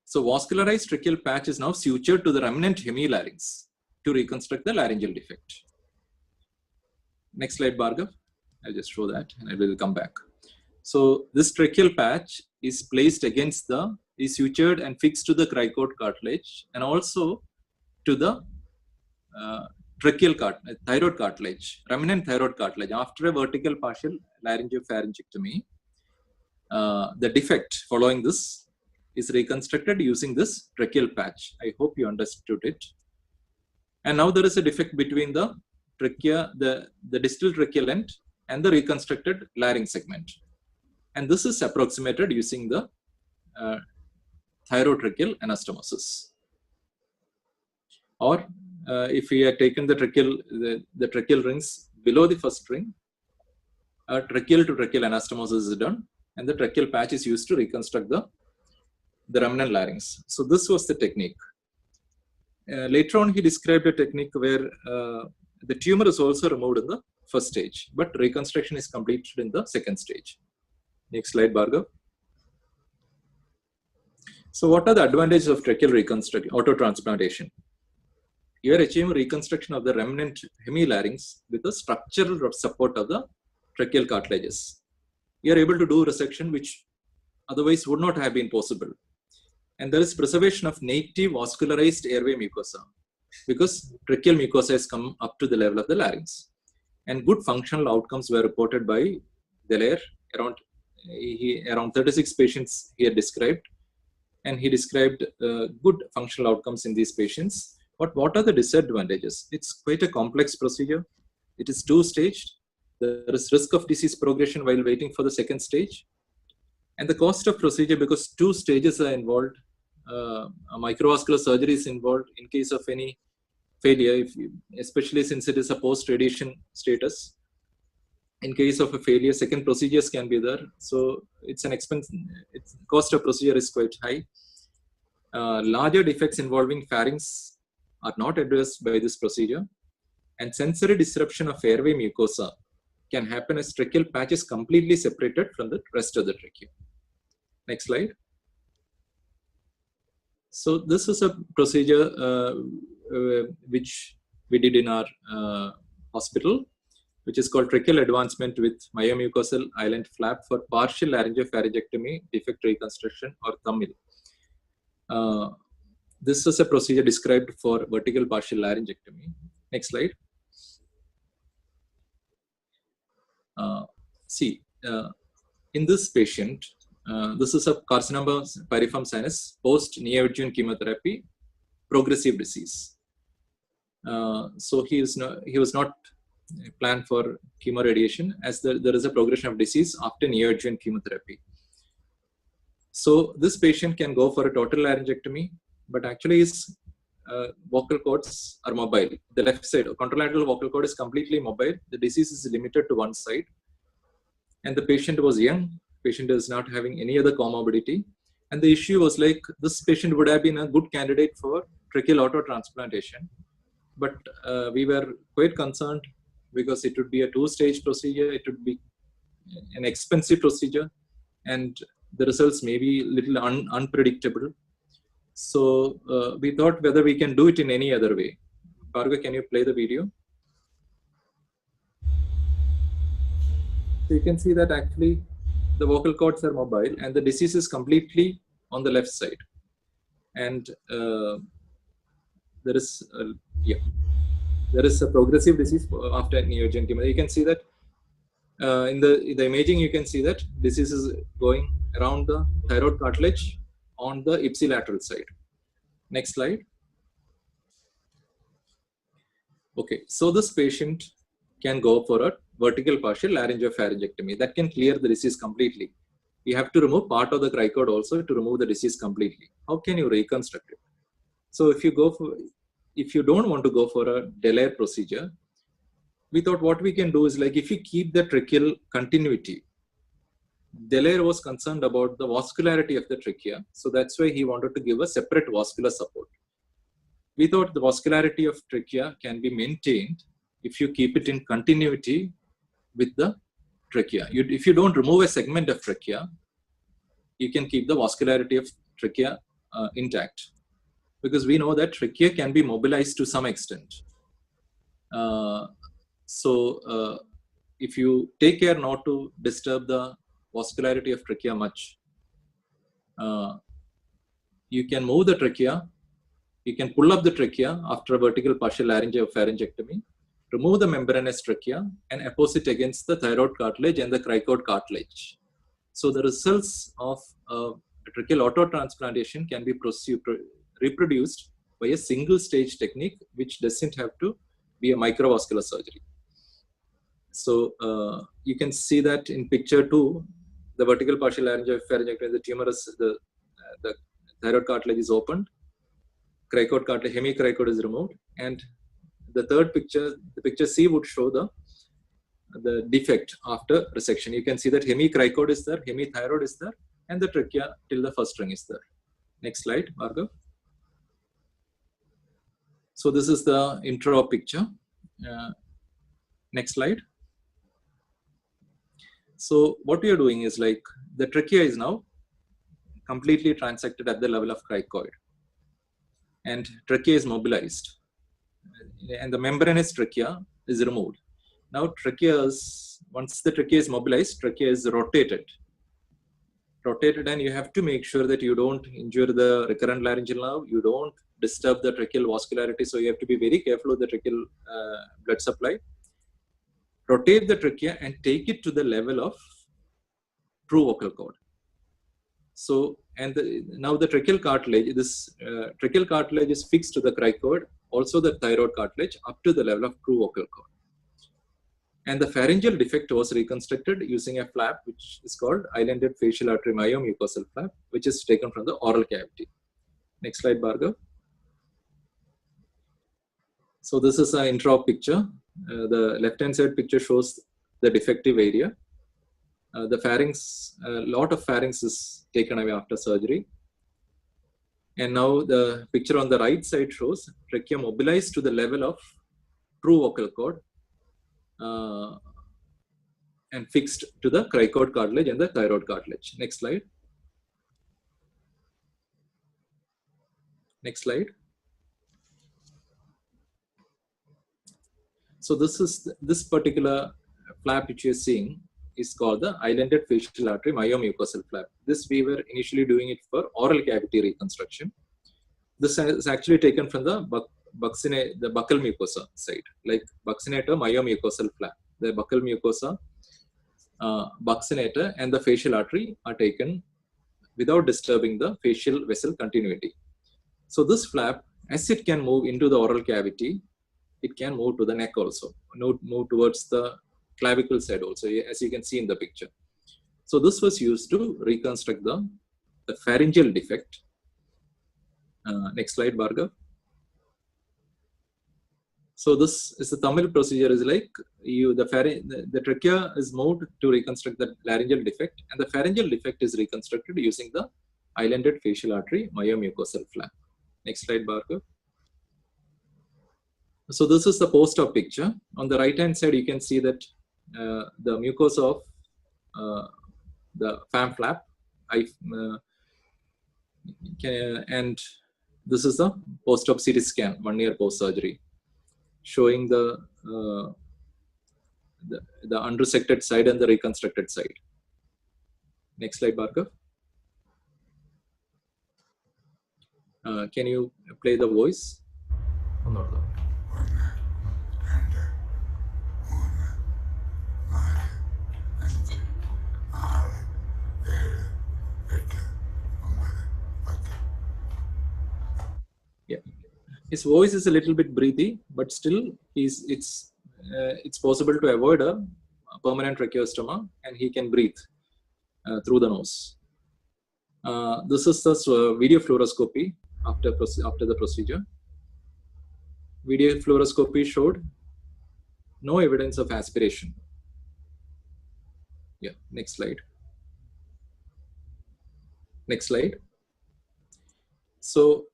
So vascularized tracheal patch is now sutured to the remnant hemilarynx to reconstruct the laryngeal defect. Next slide, Bhargav. I'll just show that and I will come back. So this tracheal patch is placed against is sutured and fixed to the cricoid cartilage and also to the thyroid cartilage, remnant thyroid cartilage. After a vertical partial laryngopharyngectomy, the defect following this is reconstructed using this tracheal patch. I hope you understood it. And now there is a defect between the trachea, the distal tracheal end, and the reconstructed larynx segment. And this is approximated using the thyrotracheal anastomosis. Or if we had taken the tracheal rings below the first ring, tracheal to tracheal anastomosis is done, and the tracheal patch is used to reconstruct the remnant larynx. So this was the technique. Later on, he described a technique where the tumor is also removed in the first stage, but reconstruction is completed in the second stage. Next slide, Bhargav. So what are the advantages of tracheal reconstruction, autotransplantation? You are achieving reconstruction of the remnant hemilarynx with the structural support of the tracheal cartilages. You are able to do resection which otherwise would not have been possible. And there is preservation of native vascularized airway mucosa because tracheal mucosa has come up to the level of the larynx. And good functional outcomes were reported by Dallaire. Around 36 patients he had described. And he described good functional outcomes in these patients. But what are the disadvantages? It's quite a complex procedure. It is two-staged. There is risk of disease progression while waiting for the second stage. And the cost of procedure, because two stages are involved, a microvascular surgery is involved in case of any failure, especially since it is a post-radiation status. In case of a failure, second procedures can be there. So it's an expense. Its cost of procedure is quite high. Larger defects involving pharynx are not addressed by this procedure. And sensory disruption of airway mucosa can happen as tracheal patch is completely separated from the rest of the trachea. Next slide. So this is a procedure which we did in our hospital, which is called tracheal advancement with myomucosal island flap for partial laryngopharyngectomy, defect reconstruction, or TAMIL. This is a procedure described for vertical partial laryngectomy. Next slide. In this patient, this is a carcinoma pyriform sinus post neoadjuvant chemotherapy, progressive disease. So he was not planned for chemoradiation as there is a progression of disease after neoadjuvant chemotherapy. So this patient can go for a total laryngectomy, but actually his vocal cords are mobile. The left side, contralateral vocal cord is completely mobile. The disease is limited to one side. And the patient was young. Patient is not having any other comorbidity. And the issue was like, this patient would have been a good candidate for tracheal autotransplantation. But we were quite concerned because it would be a two-stage procedure. It would be an expensive procedure. And the results may be a little unpredictable. So we thought whether we can do it in any other way. Bhargav, can you play the video? So you can see that actually the vocal cords are mobile and the disease is completely on the left side. And there is a progressive disease after neoadjuvant chemo. You can see that in the imaging, you can see that disease is going around the thyroid cartilage on the ipsilateral side. Next slide. Okay, so this patient can go for a vertical partial laryngopharyngectomy that can clear the disease completely. You have to remove part of the cricoid also to remove the disease completely. How can you reconstruct it? So if you don't want to go for a Dallaire procedure, we thought what we can do is like if you keep the tracheal continuity. Dallaire was concerned about the vascularity of the trachea, so that's why he wanted to give a separate vascular support. We thought the vascularity of trachea can be maintained if you keep it in continuity with the trachea. If you don't remove a segment of trachea, you can keep the vascularity of trachea intact. Because we know that trachea can be mobilized to some extent. If you take care not to disturb the vascularity of trachea much, you can move the trachea, you can pull up the trachea after a vertical partial laryngopharyngectomy, remove the membranous trachea and oppose it against the thyroid cartilage and the cricoid cartilage. So the results of tracheal autotransplantation can be reproduced by a single stage technique which doesn't have to be a microvascular surgery. So you can see that in picture 2, the vertical partial laryngopharyngectomy, the tumor is the thyroid cartilage is opened, cricoid cartilage, hemicricoid is removed, and the third picture, the picture C, would show the defect after resection. You can see that hemicricoid is there, hemithyroid is there, and the trachea till the first ring is there. Next slide, Bhargav. So this is the intro picture. Next slide. So what we are doing is like the trachea is now completely transected at the level of cricoid, and trachea is mobilized, and the membranous trachea is removed. Now trachea is, once the trachea is mobilized, trachea is rotated, and you have to make sure that you don't injure the recurrent laryngeal nerve, you don't disturb the tracheal vascularity, so you have to be very careful with the tracheal blood supply. Rotate the trachea and take it to the level of true vocal cord. So, and now the tracheal cartilage, this tracheal cartilage is fixed to the cricoid, also the thyroid cartilage, up to the level of true vocal cord. And the pharyngeal defect was reconstructed using a flap which is called islanded facial artery myomucosal flap, which is taken from the oral cavity. Next slide, Bhargav. So this is an intro picture. The left-hand side picture shows the defective area. The pharynx, a lot of pharynx is taken away after surgery. And now the picture on the right side shows trachea mobilized to the level of true vocal cord and fixed to the cricoid cartilage and the thyroid cartilage. Next slide. Next slide. So this particular flap which you are seeing is called the islanded facial artery myomucosal flap. This we were initially doing it for oral cavity reconstruction. This is actually taken from the buccal mucosa side, like buccinator myomucosal flap. The buccal mucosa, buccinator, and the facial artery are taken without disturbing the facial vessel continuity. So this flap, as it can move into the oral cavity, it can move to the neck also, move towards the clavicle side also, as you can see in the picture. So this was used to reconstruct the pharyngeal defect. Next slide, Bhargav. So this is the Tamil procedure, is like the trachea is moved to reconstruct the laryngeal defect, and the pharyngeal defect is reconstructed using the islanded facial artery myomucosal flap. Next slide, Bhargav. So this is the post-op picture. On the right-hand side, you can see that the mucosa of the fam flap, and this is the post-op CT scan 1 year post-surgery, showing the unresected side and the reconstructed side. Next slide, Bhargav. Can you play the voice? Yeah, his voice is a little bit breathy, but still it's possible to avoid a permanent tracheostoma, and he can breathe through the nose. This is the video fluoroscopy after the procedure. Video fluoroscopy showed no evidence of aspiration. Yeah, next slide. Next slide. So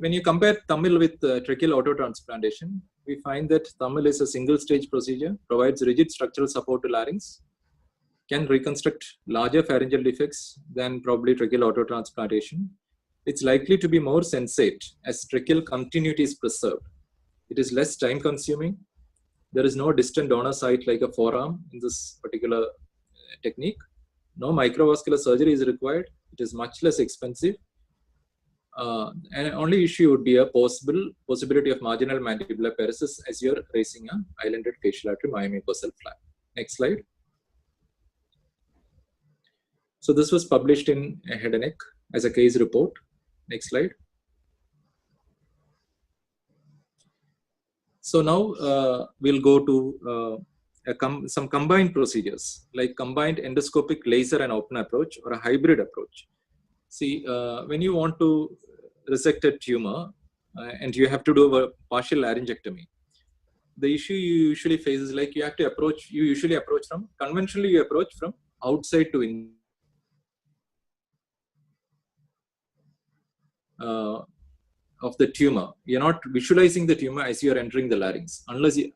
when you compare Tamil with tracheal autotransplantation, we find that Tamil is a single stage procedure, provides rigid structural support to larynx, can reconstruct larger pharyngeal defects than probably tracheal autotransplantation. It's likely to be more sensate as tracheal continuity is preserved. It is less time consuming. There is no distant donor site like a forearm in this particular technique. No microvascular surgery is required. It is much less expensive. And only issue would be a possibility of marginal mandibular paresis as you're raising an islanded facial artery myomucosal flap. Next slide. So this was published in Head and Neck as a case report. Next slide. So now we'll go to some combined procedures like combined endoscopic laser and open approach or a hybrid approach. See, when you want to resect a tumor and you have to do a partial laryngectomy, the issue you usually face is like you usually approach from, conventionally you approach from outside to in. Of the tumor, you're not visualizing the tumor as you are entering the larynx, unless you,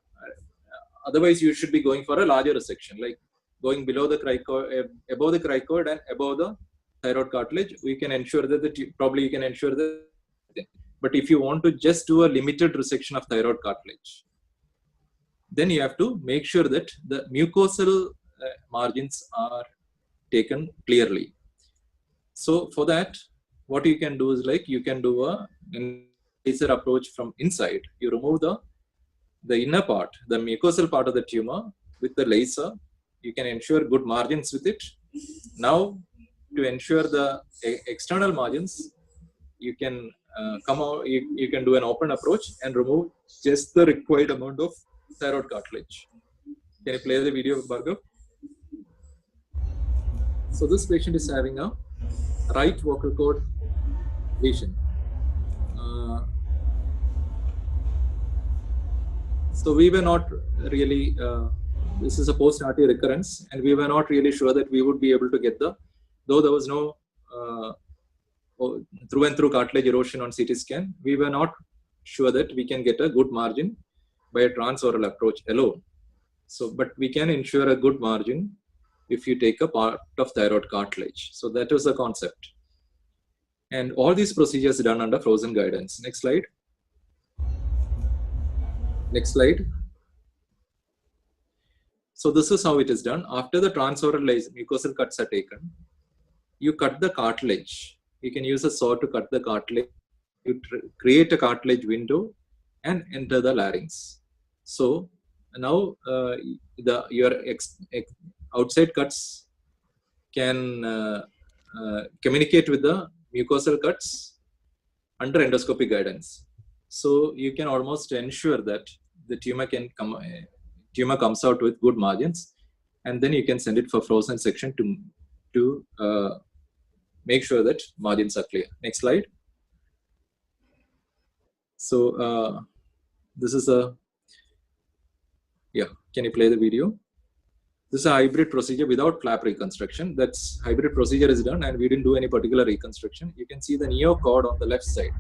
otherwise you should be going for a larger resection, like going below the cricoid, above the cricoid and above the thyroid cartilage. We can ensure that probably you can ensure that. But if you want to just do a limited resection of thyroid cartilage, then you have to make sure that the mucosal margins are taken clearly. So for that, what you can do is like you can do a laser approach from inside. You remove the inner part, the mucosal part of the tumor with the laser. You can ensure good margins with it. Now, to ensure the external margins, you can come out. You can do an open approach and remove just the required amount of thyroid cartilage. Can you play the video, Bhargav? So this patient is having a right vocal cord lesion. So we were not really, this is a post-RT recurrence, and we were not really sure that we would be able to get though there was no through and through cartilage erosion on CT scan, we were not sure that we can get a good margin by a transoral approach alone. So, but we can ensure a good margin if you take a part of thyroid cartilage. So that was the concept. And all these procedures done under frozen guidance. Next slide. Next slide. So this is how it is done. After the transoral mucosal cuts are taken, you cut the cartilage. You can use a saw to cut the cartilage. You create a cartilage window and enter the larynx. So now your outside cuts can communicate with the mucosal cuts under endoscopic guidance. So you can almost ensure that the tumor comes out with good margins, and then you can send it for frozen section to make sure that margins are clear. Next slide. So this is can you play the video? This is a hybrid procedure without flap reconstruction. That's hybrid procedure is done, and we didn't do any particular reconstruction. You can see the neocord on the left side,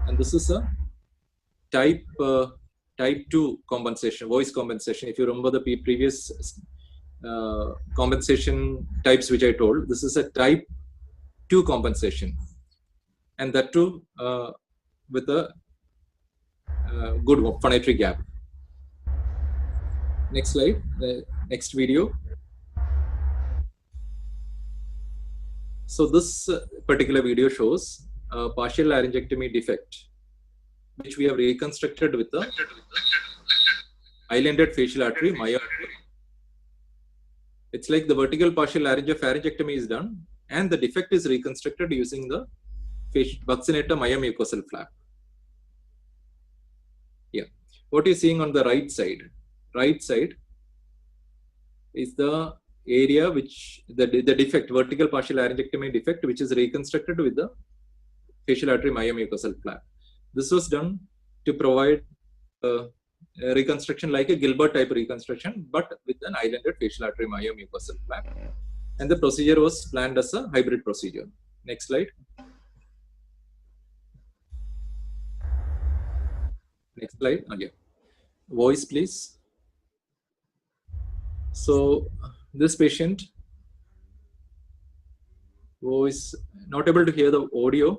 and this is a type 2 compensation, voice compensation. If you remember the previous compensation types which I told, this is a type 2 compensation, and that too with a good phonatory gap. Next slide. The next video. So this particular video shows a partial laryngectomy defect, which we have reconstructed with the islanded facial artery myotomy. It's like the vertical partial laryngectomy is done, and the defect is reconstructed using the buccinator myomucosal flap. Yeah, what you're seeing on the right side is the area which the defect, vertical partial laryngectomy defect, which is reconstructed with the facial artery myomucosal flap. This was done to provide a reconstruction like a Gilbert type reconstruction, but with an islanded facial artery myomucosal flap. And the procedure was planned as a hybrid procedure. Next slide. Next slide. Again. Voice, please. So this patient was not able to hear the audio.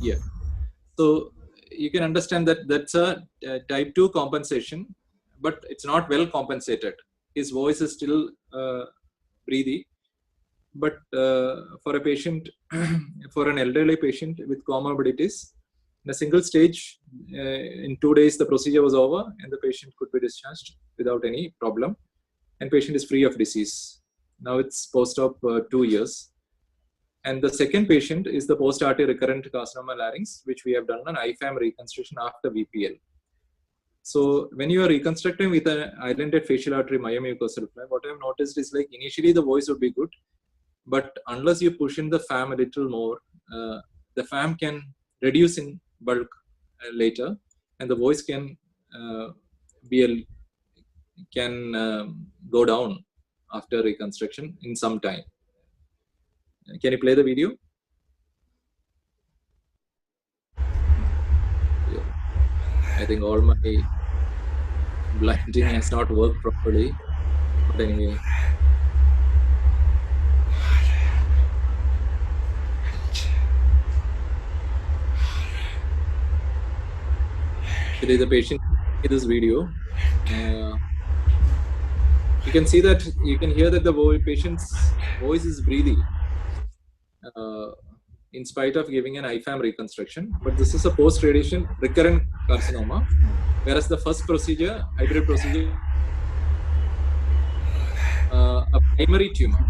Yeah, so you can understand that that's a type 2 compensation, but it's not well compensated. His voice is still breathy, But for a patient, for an elderly patient with comorbidities, in a single stage, in 2 days, the procedure was over and the patient could be discharged without any problem. And patient is free of disease. Now it's post-op 2 years. And the second patient is the post-RT recurrent carcinoma larynx, which we have done an IFAM reconstruction after VPL. So when you are reconstructing with an islanded facial artery myomucosal flap, what I've noticed is like initially the voice would be good, but unless you push in the FAM a little more, the FAM can reduce in bulk later, and the voice can go down after reconstruction in some time. Can you play the video? Yeah. I think all my blinding has not worked properly, but anyway. Actually, the patient in this video, you can see that, you can hear that the patient's voice is breathing in spite of giving an IFAM reconstruction. But this is a post-radiation recurrent carcinoma, whereas the first procedure, hybrid procedure, a primary tumor.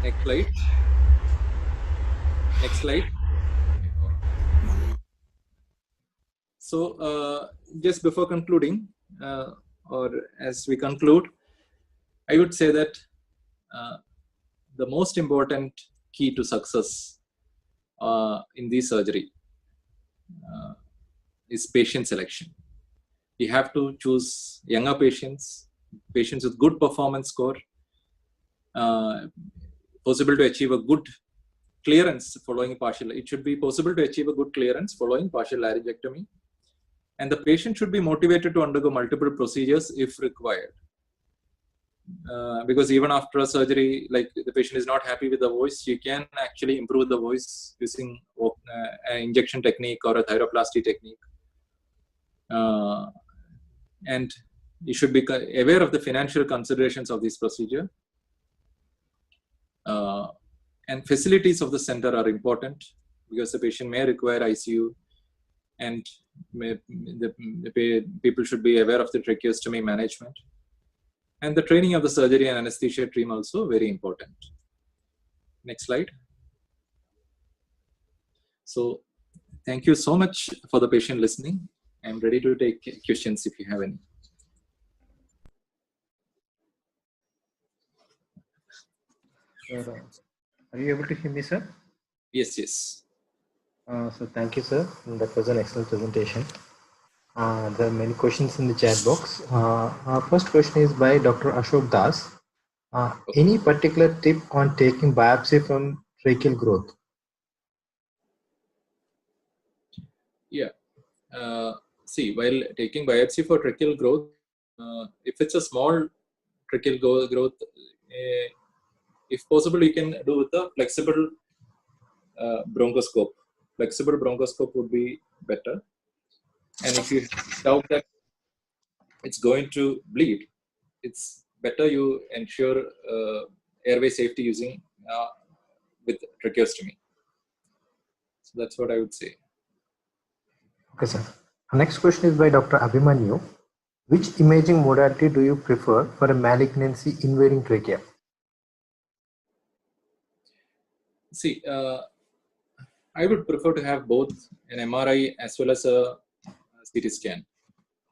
Next slide. Next slide. So just before concluding, or as we conclude, I would say that the most important key to success in this surgery is patient selection. You have to choose younger patients, patients with good performance score, possible to achieve a good clearance following partial. It should be possible to achieve a good clearance following partial laryngectomy. And the patient should be motivated to undergo multiple procedures if required. Because even after a surgery, like the patient is not happy with the voice, you can actually improve the voice using an injection technique or a thyroplasty technique. And you should be aware of the financial considerations of this procedure. And facilities of the center are important because the patient may require ICU, and the people should be aware of the tracheostomy management. And the training of the surgery and anesthesia team also very important. Next slide. So thank you so much for the patient listening. I'm ready to take questions if you have any. Are you able to hear me, sir? Yes, yes. So thank you, sir. That was an excellent presentation. There are many questions in the chat box. Our first question is by Dr. Ashok Das. Any particular tip on taking biopsy from tracheal growth? Yeah. See, while taking biopsy for tracheal growth, if it's a small tracheal growth, if possible, you can do with a flexible bronchoscope. Flexible bronchoscope would be better. And if you doubt that it's going to bleed, it's better you ensure airway safety using with tracheostomy. So that's what I would say. Okay, sir. Our next question is by Dr. Abhimanyu. Which imaging modality do you prefer for a malignancy invading trachea? See, I would prefer to have both an MRI as well as a CT scan,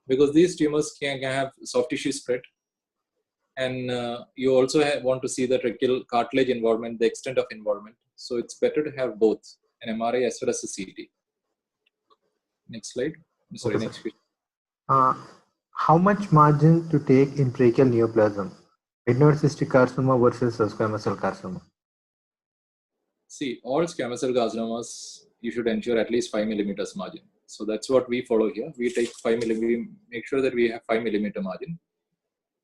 because these tumors can have soft tissue spread, and you also want to see the tracheal cartilage involvement, the extent of involvement. So it's better to have both an MRI as well as a CT. Next slide. Sorry, Okay, next question. How much margin to take in tracheal neoplasm? Adenoid cystic carcinoma versus squamous cell carcinoma? See, all squamous cell carcinomas, you should ensure at least 5 millimeters margin. So that's what we follow here. We take 5 millimeter, we make sure that we have 5 millimeter margin.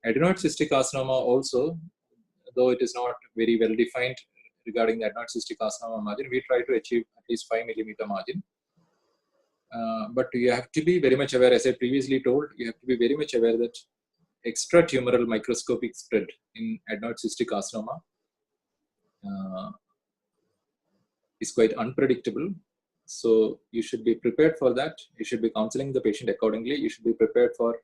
Adenoid cystic carcinoma also, though it is not very well defined regarding the adenoid cystic carcinoma margin, we try to achieve at least 5 millimeter margin. But you have to be very much aware, as I previously told, you have to be very much aware that extratumoral microscopic spread in adenoid cystic carcinoma is quite unpredictable. So you should be prepared for that. You should be counseling the patient accordingly. You should be prepared for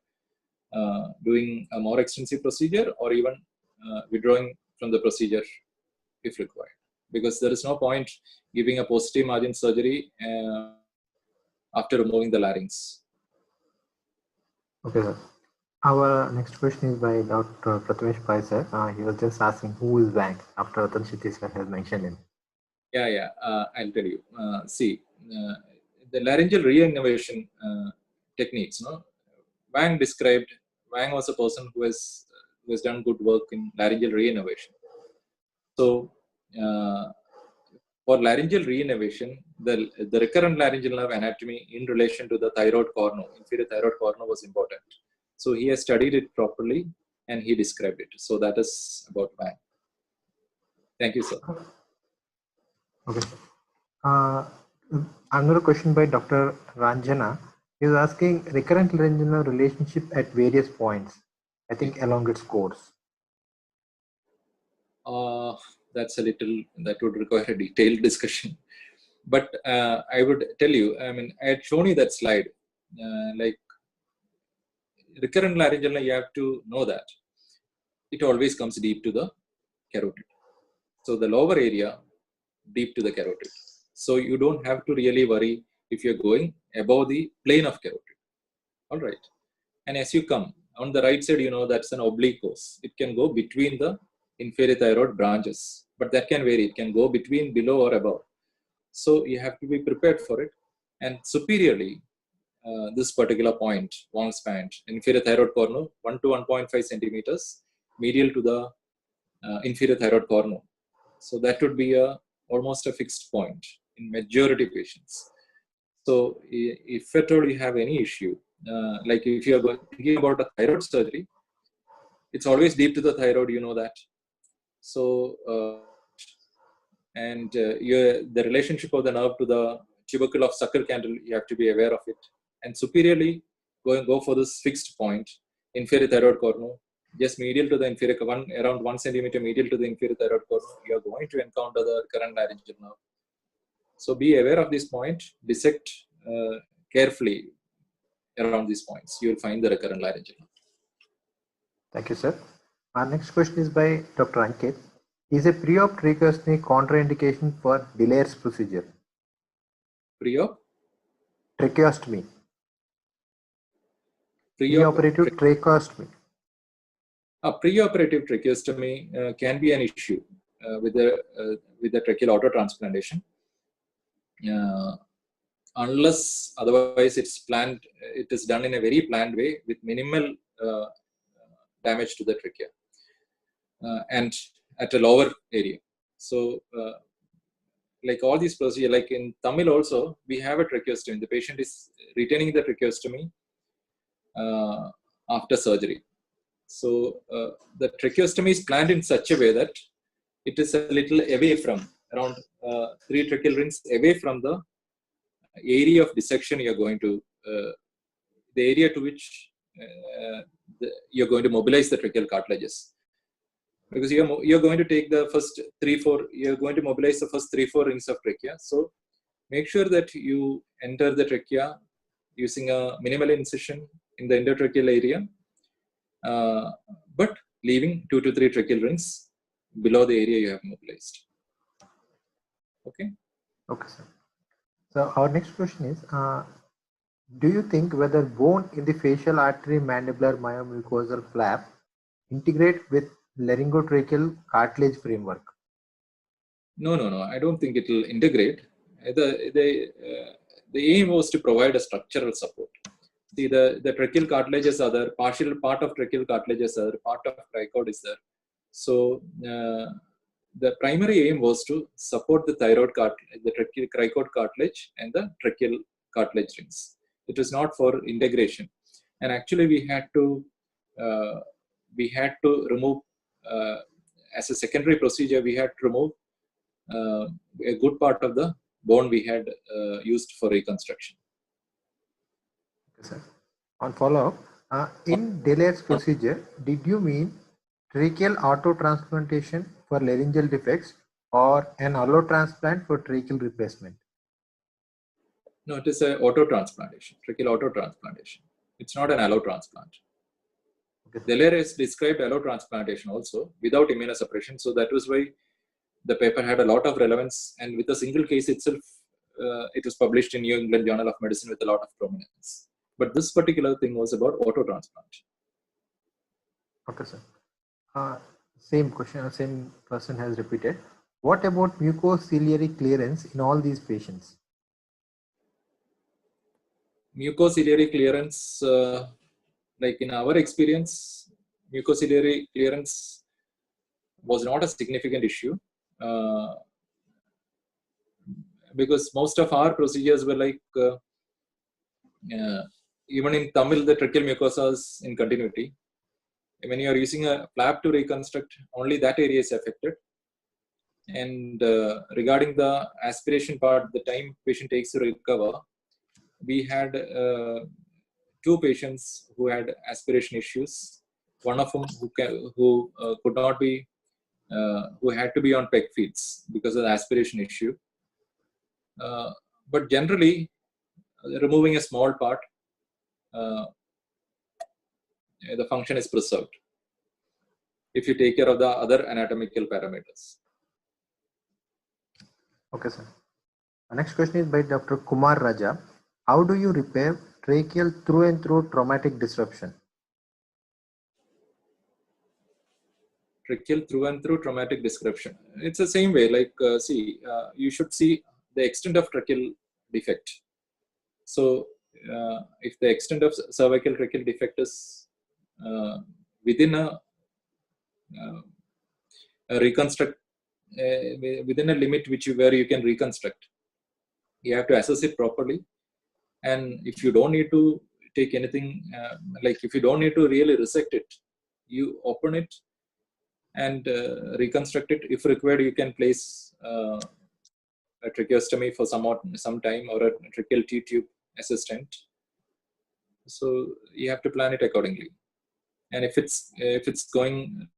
doing a more extensive procedure or even withdrawing from the procedure if required. Because there is no point giving a positive margin surgery after removing the larynx. Okay, sir. Our next question is by Dr. Prathamesh Pai, sir. He was just asking who is Wang after Ratan Shetty sir has mentioned him. Yeah, I'll tell you. See, the laryngeal re-innovation techniques. No, Wang was a person who has done good work in laryngeal re-innovation. So, for laryngeal re-innovation, the recurrent laryngeal nerve anatomy in relation to the thyroid cornu, inferior thyroid cornu, was important. So he has studied it properly and he described it. So that is about Wang. Thank you, sir. Okay. Another question by Dr. Ranjana. He is asking recurrent laryngeal nerve relationship at various points, I think along its course. That's that would require a detailed discussion. But I would tell you, I mean, I had shown you that slide. Like recurrent laryngeal nerve, you have to know that it always comes deep to the carotid. So the lower area, deep to the carotid. So you don't have to really worry if you're going above the plane of carotid. All right. And as you come on the right side, you know that's an oblique course. It can go between the inferior thyroid branches, but that can vary. It can go between, below, or above. So you have to be prepared for it. And superiorly, this particular point, Wang's band, inferior thyroid cornu, 1 to 1.5 centimeters, medial to the inferior thyroid cornu. So that would be almost a fixed point in majority patients. So if at all you have any issue, like if you are thinking about a thyroid surgery, it's always deep to the thyroid, you know that. So, the relationship of the nerve to the tubercle of sucker candle, you have to be aware of it. And superiorly, go for this fixed point, inferior thyroid cornu, just medial to the inferior, around 1 centimeter medial to the inferior thyroid cornu, you are going to encounter the recurrent laryngeal nerve. So be aware of this point, dissect carefully around these points. You will find the recurrent laryngeal nerve. Thank you, sir. Our next question is by Dr. Ankit. Is a pre-op tracheostomy contraindication for Delayer's procedure? Pre-op? Tracheostomy. Preoperative tracheostomy. A preoperative tracheostomy can be an issue with the tracheal autotransplantation. Unless otherwise it's planned, it is done in a very planned way with minimal damage to the trachea and at a lower area. So like all these procedures, like in Tamil also, we have a tracheostomy. The patient is retaining the tracheostomy after surgery. So the tracheostomy is planned in such a way that it is a little away from, around 3 tracheal rings away from the area of dissection you are going to, the area to which you're going to mobilize the tracheal cartilages. Because you're going to take the first 3-4, you're going to mobilize the first 3-4 rings of trachea. So make sure that you enter the trachea using a minimal incision in the endotracheal area, but leaving 2 to 3 tracheal rings below the area you have mobilized. Okay. Okay, sir. So our next question is, do you think whether bone in the facial artery mandibular myomucosal flap integrate with laryngotracheal cartilage framework? No. I don't think it will integrate. The aim was to provide a structural support. See, the tracheal cartilages are there, partial part of tracheal cartilages are there, part of trichord is there. So the primary aim was to support the thyroid cartilage, the tracheal cricoid cartilage and the tracheal cartilage rings. It was not for integration. And actually we had to remove, as a secondary procedure, we had to remove a good part of the bone we had used for reconstruction. Okay, sir. On follow-up, In Delair's procedure, did you mean tracheal auto-transplantation for laryngeal defects or an allotransplant for tracheal replacement? No, it is a auto-transplantation, tracheal auto-transplantation. It's not an allotransplant. Okay. Delaire has described allotransplantation also without immunosuppression. So that was why the paper had a lot of relevance, and with a single case itself, it was published in New England Journal of Medicine with a lot of prominence. But this particular thing was about auto-transplant. Okay, sir. Same question, same person has repeated. What about mucociliary clearance in all these patients? Mucociliary clearance, like in our experience, mucociliary clearance was not a significant issue because most of our procedures were like, even in Tamil, the tracheal mucosa is in continuity. When you are using a flap to reconstruct, only that area is affected. And regarding the aspiration part, the time patient takes to recover, we had 2 patients who had aspiration issues. One of them who could not be, who had to be on peg feeds because of the aspiration issue. But generally, removing a small part, the function is preserved if you take care of the other anatomical parameters. Okay, sir. Our next question is by Dr. Kumar Raja. How do you repair tracheal through and through traumatic disruption? Tracheal through and through traumatic disruption. It's the same way, like, you should see the extent of tracheal defect. So, if the extent of cervical tracheal defect is within a reconstruct, within a limit where you can reconstruct, you have to assess it properly. And if you don't need to take anything, like if you don't need to really resect it, you open it and reconstruct it. If required, you can place a tracheostomy for some time, or a tracheal T-tube assistant. So you have to plan it accordingly. And if it's going,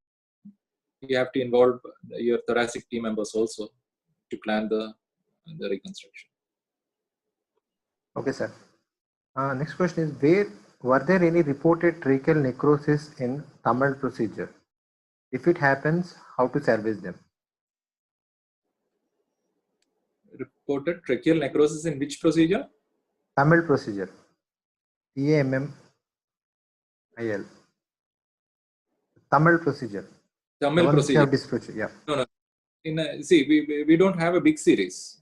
you have to involve your thoracic team members also to plan the reconstruction. Okay, sir. Next question is, were there any reported tracheal necrosis in Tamil procedure? If it happens, how to salvage them? Reported tracheal necrosis in which procedure? Tamil procedure. TAMMIL. Tamil procedure. Tamil procedure. Yeah. No. We don't have a big series.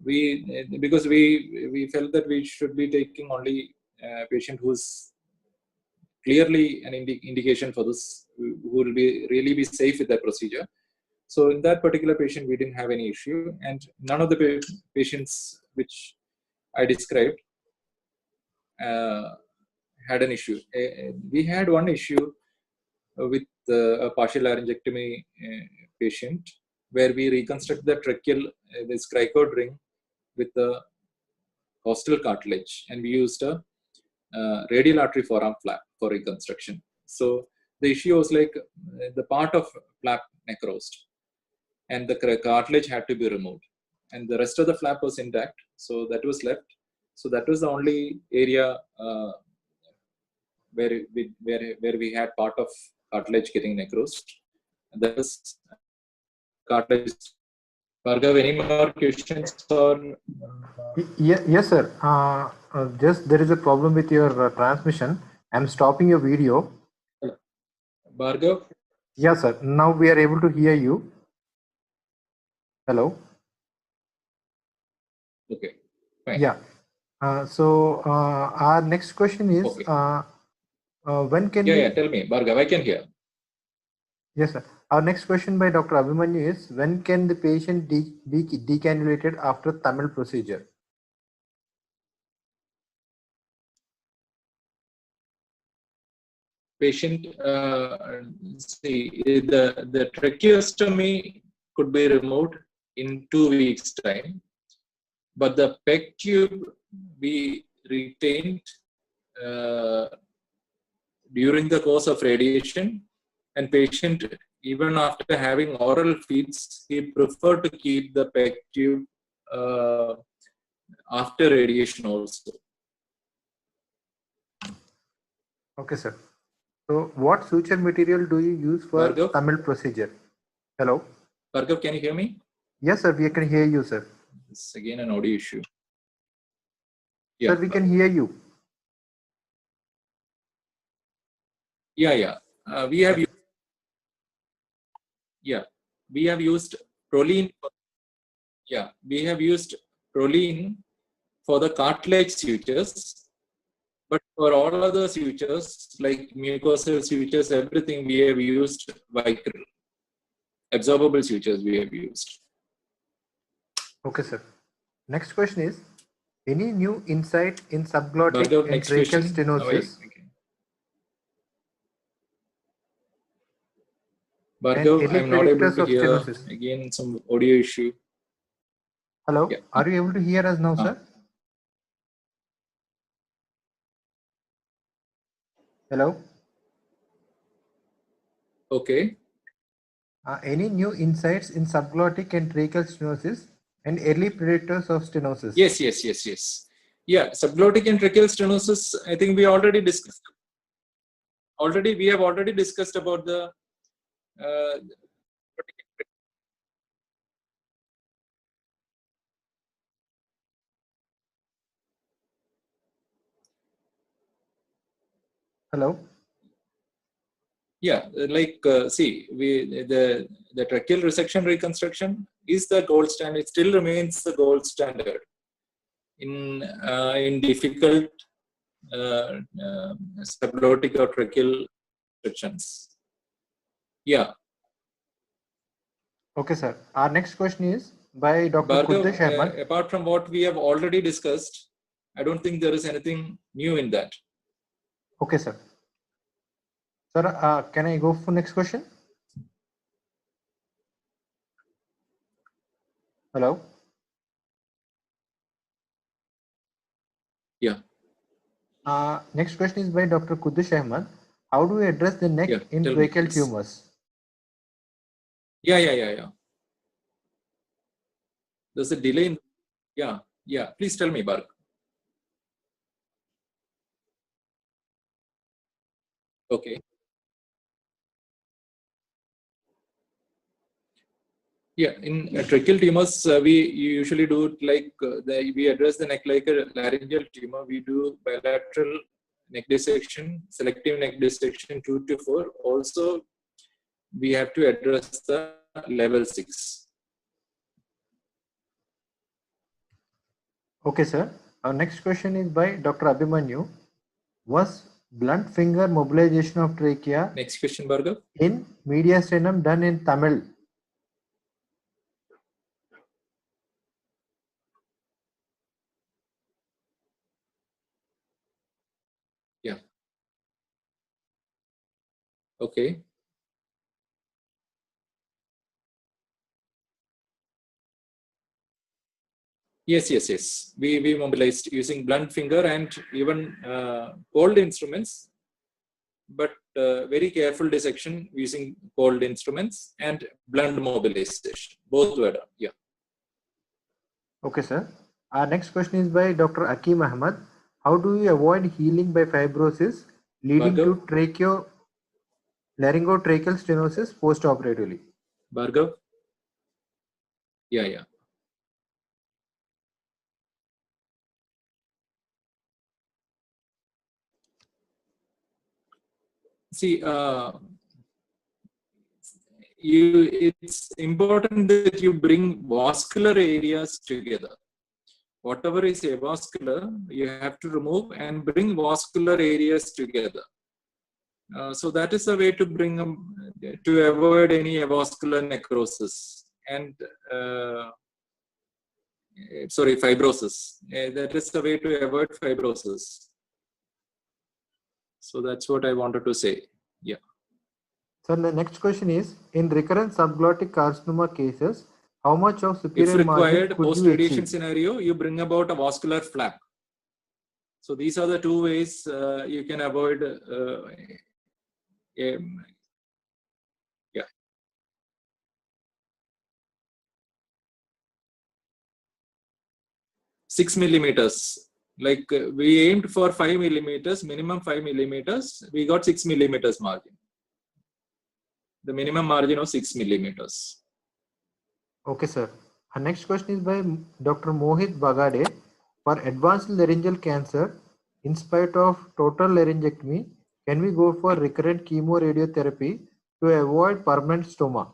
Because we felt that we should be taking only a patient who's clearly an indication for this, who will really be safe with that procedure. So in that particular patient, we didn't have any issue, and none of the patients which I described had an issue. We had one issue with a partial laryngectomy patient, where we reconstruct the tracheal, this cricoid ring with the costal cartilage, and we used a radial artery forearm flap for reconstruction. So the issue was like the part of flap necrosed, and the cartilage had to be removed, and the rest of the flap was intact, so that was left. So that was the only area where we had part of cartilage getting necrosed. That was cartilage. Bhargav, any more questions? Or yes, sir. Just there is a problem with your transmission. I'm stopping your video. Bhargav? Yes, sir. Now we are able to hear you. Hello. Okay. Fine. Yeah. So our next question is, Okay. when can Yeah, tell me, Bhargav, I can hear. Yes, sir. Our next question by Dr. Abhimanyu is, when can the patient be decannulated after Tamil procedure? Patient, the tracheostomy could be removed in 2 weeks' time, but the peg tube we retained during the course of radiation, and patient, even after having oral feeds, he preferred to keep the PEG tube after radiation also. Okay, sir. So, what suture material do you use for Bhargav? Tamil procedure? Hello? Bhargav, can you hear me? Yes, sir, we can hear you, sir. It's again an audio issue. Yeah. Sir, we can hear you. Yeah. We have used proline. Yeah, we have used proline for the cartilage sutures, but for all other sutures like mucosal sutures, everything we have used Vicryl. Absorbable sutures we have used. Okay, sir. Next question is, any new insight in subglottic Bhargav, and next tracheal question. stenosis? Bhargav, early I'm not able predictors to of hear. stenosis. Again, some audio issue. Hello, Yeah. are you able to hear us now, sir? Hello? Okay. Any new insights in subglottic and tracheal stenosis and early predictors of stenosis? Yes. Yeah, subglottic and tracheal stenosis, I think we already discussed. We have already discussed about the Hello? yeah, like see, the tracheal resection reconstruction is the gold standard. It still remains the gold standard in difficult subglottic or tracheal restrictions. Yeah. Okay, sir. Our next question is by Dr. Bhargav, Kuddesh Ahmad. apart from what we have already discussed, I don't think there is anything new in that. Okay, sir. Sir, can I go for next question? Hello? Yeah. Next question is by Dr. Kuddesh Ahmad. How do we address the neck in tell me, tracheal please. tumors? Yeah. There's a delay in. Yeah. Please tell me, Bhargav. Okay. Yeah, in tracheal tumors, we usually do it like we address the neck like a laryngeal tumor. We do bilateral neck dissection, selective neck dissection 2 to 4. Also, we have to address the level 6. Okay, sir. Our next question is by Dr. Abhimanyu. Was blunt finger mobilization of trachea Next question, Bhargav. in mediastinum done in Tamil? Yeah. Okay. Yes. We mobilized using blunt finger and even cold instruments, but very careful dissection using cold instruments and blunt mobilization. Both were done. Yeah. Okay, sir. Our next question is by Dr. Akim Ahmad. How do we avoid healing by fibrosis leading Bhargav? to laryngotracheal stenosis post-operatively? Bhargav? Yeah. See, it's important that you bring vascular areas together. Whatever is avascular, you have to remove and bring vascular areas together. So that is a way to bring them to avoid any avascular necrosis and fibrosis. That is the way to avoid fibrosis. So that's what I wanted to say. Yeah. So the next question is, in recurrent subglottic carcinoma cases, how much of superior If required, margin could you post-radiation achieve? scenario, you bring about a vascular flap. So these are the two ways you can avoid. Yeah. 6 millimeters. Like we aimed for 5 millimeters, minimum 5 millimeters. We got 6 millimeters margin. The minimum margin of 6 millimeters. Okay, sir. Our next question is by Dr. Mohit Bagade. For advanced laryngeal cancer, in spite of total laryngectomy, can we go for recurrent chemoradiotherapy to avoid permanent stoma?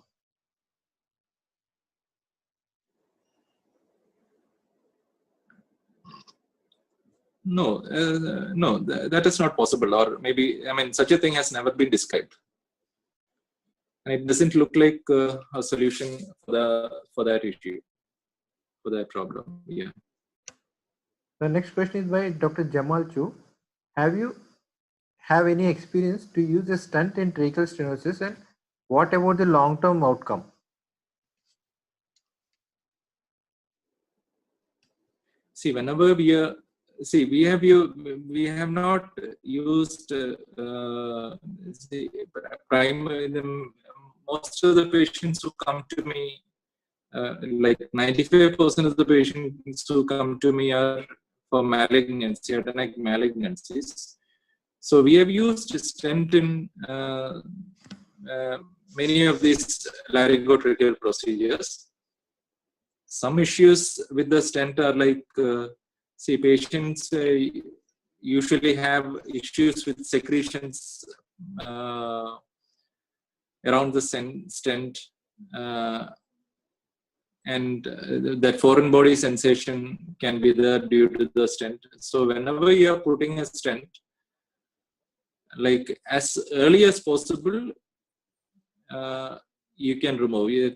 No, no, that is not possible. Or maybe, I mean, such a thing has never been described. And it doesn't look like a solution for that issue, for that problem. Yeah. The next question is by Dr. Jamal Chu. Have any experience to use a stent in tracheal stenosis, and what about the long-term outcome? See, whenever we have not used most of the patients who come to me, like 95% of the patients who come to me are for malignancy, head and neck malignancies. So we have used stent in many of these laryngotracheal procedures. Some issues with the stent are like, see, patients usually have issues with secretions around the stent, and that foreign body sensation can be there due to the stent. So whenever you are putting a stent, like as early as possible, you can remove. You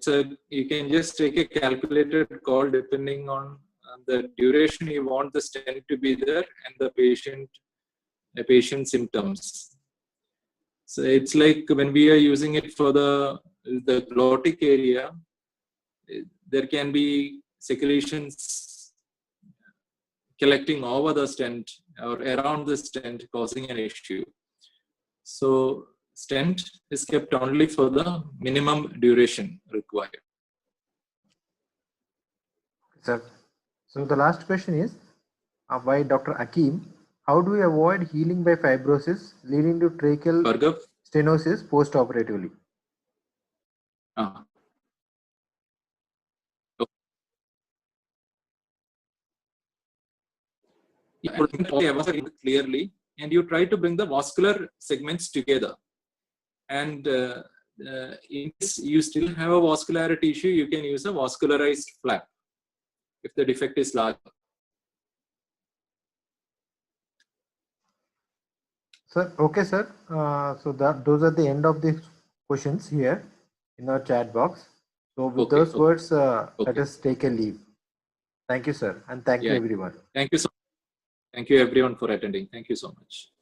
can just take a calculated call depending on the duration you want the stent to be there and the patient symptoms. So it's like when we are using it for the glottic area, there can be secretions collecting over the stent or around the stent, causing an issue. So stent is kept only for the minimum duration required. Sir, so the last question is by Dr. Akeem. How do we avoid healing by fibrosis leading to tracheal stenosis post-operatively? Clearly, and you try to bring the vascular segments together. And in case you still have a vascularity issue, you can use a vascularized flap if the defect is large. Sir, okay, sir. So those are the end of the questions here in our chat box. So with those words, let us take a leave. Thank you, sir, and thank you, everyone. Thank you so much. Thank you, everyone, for attending. Thank you so much.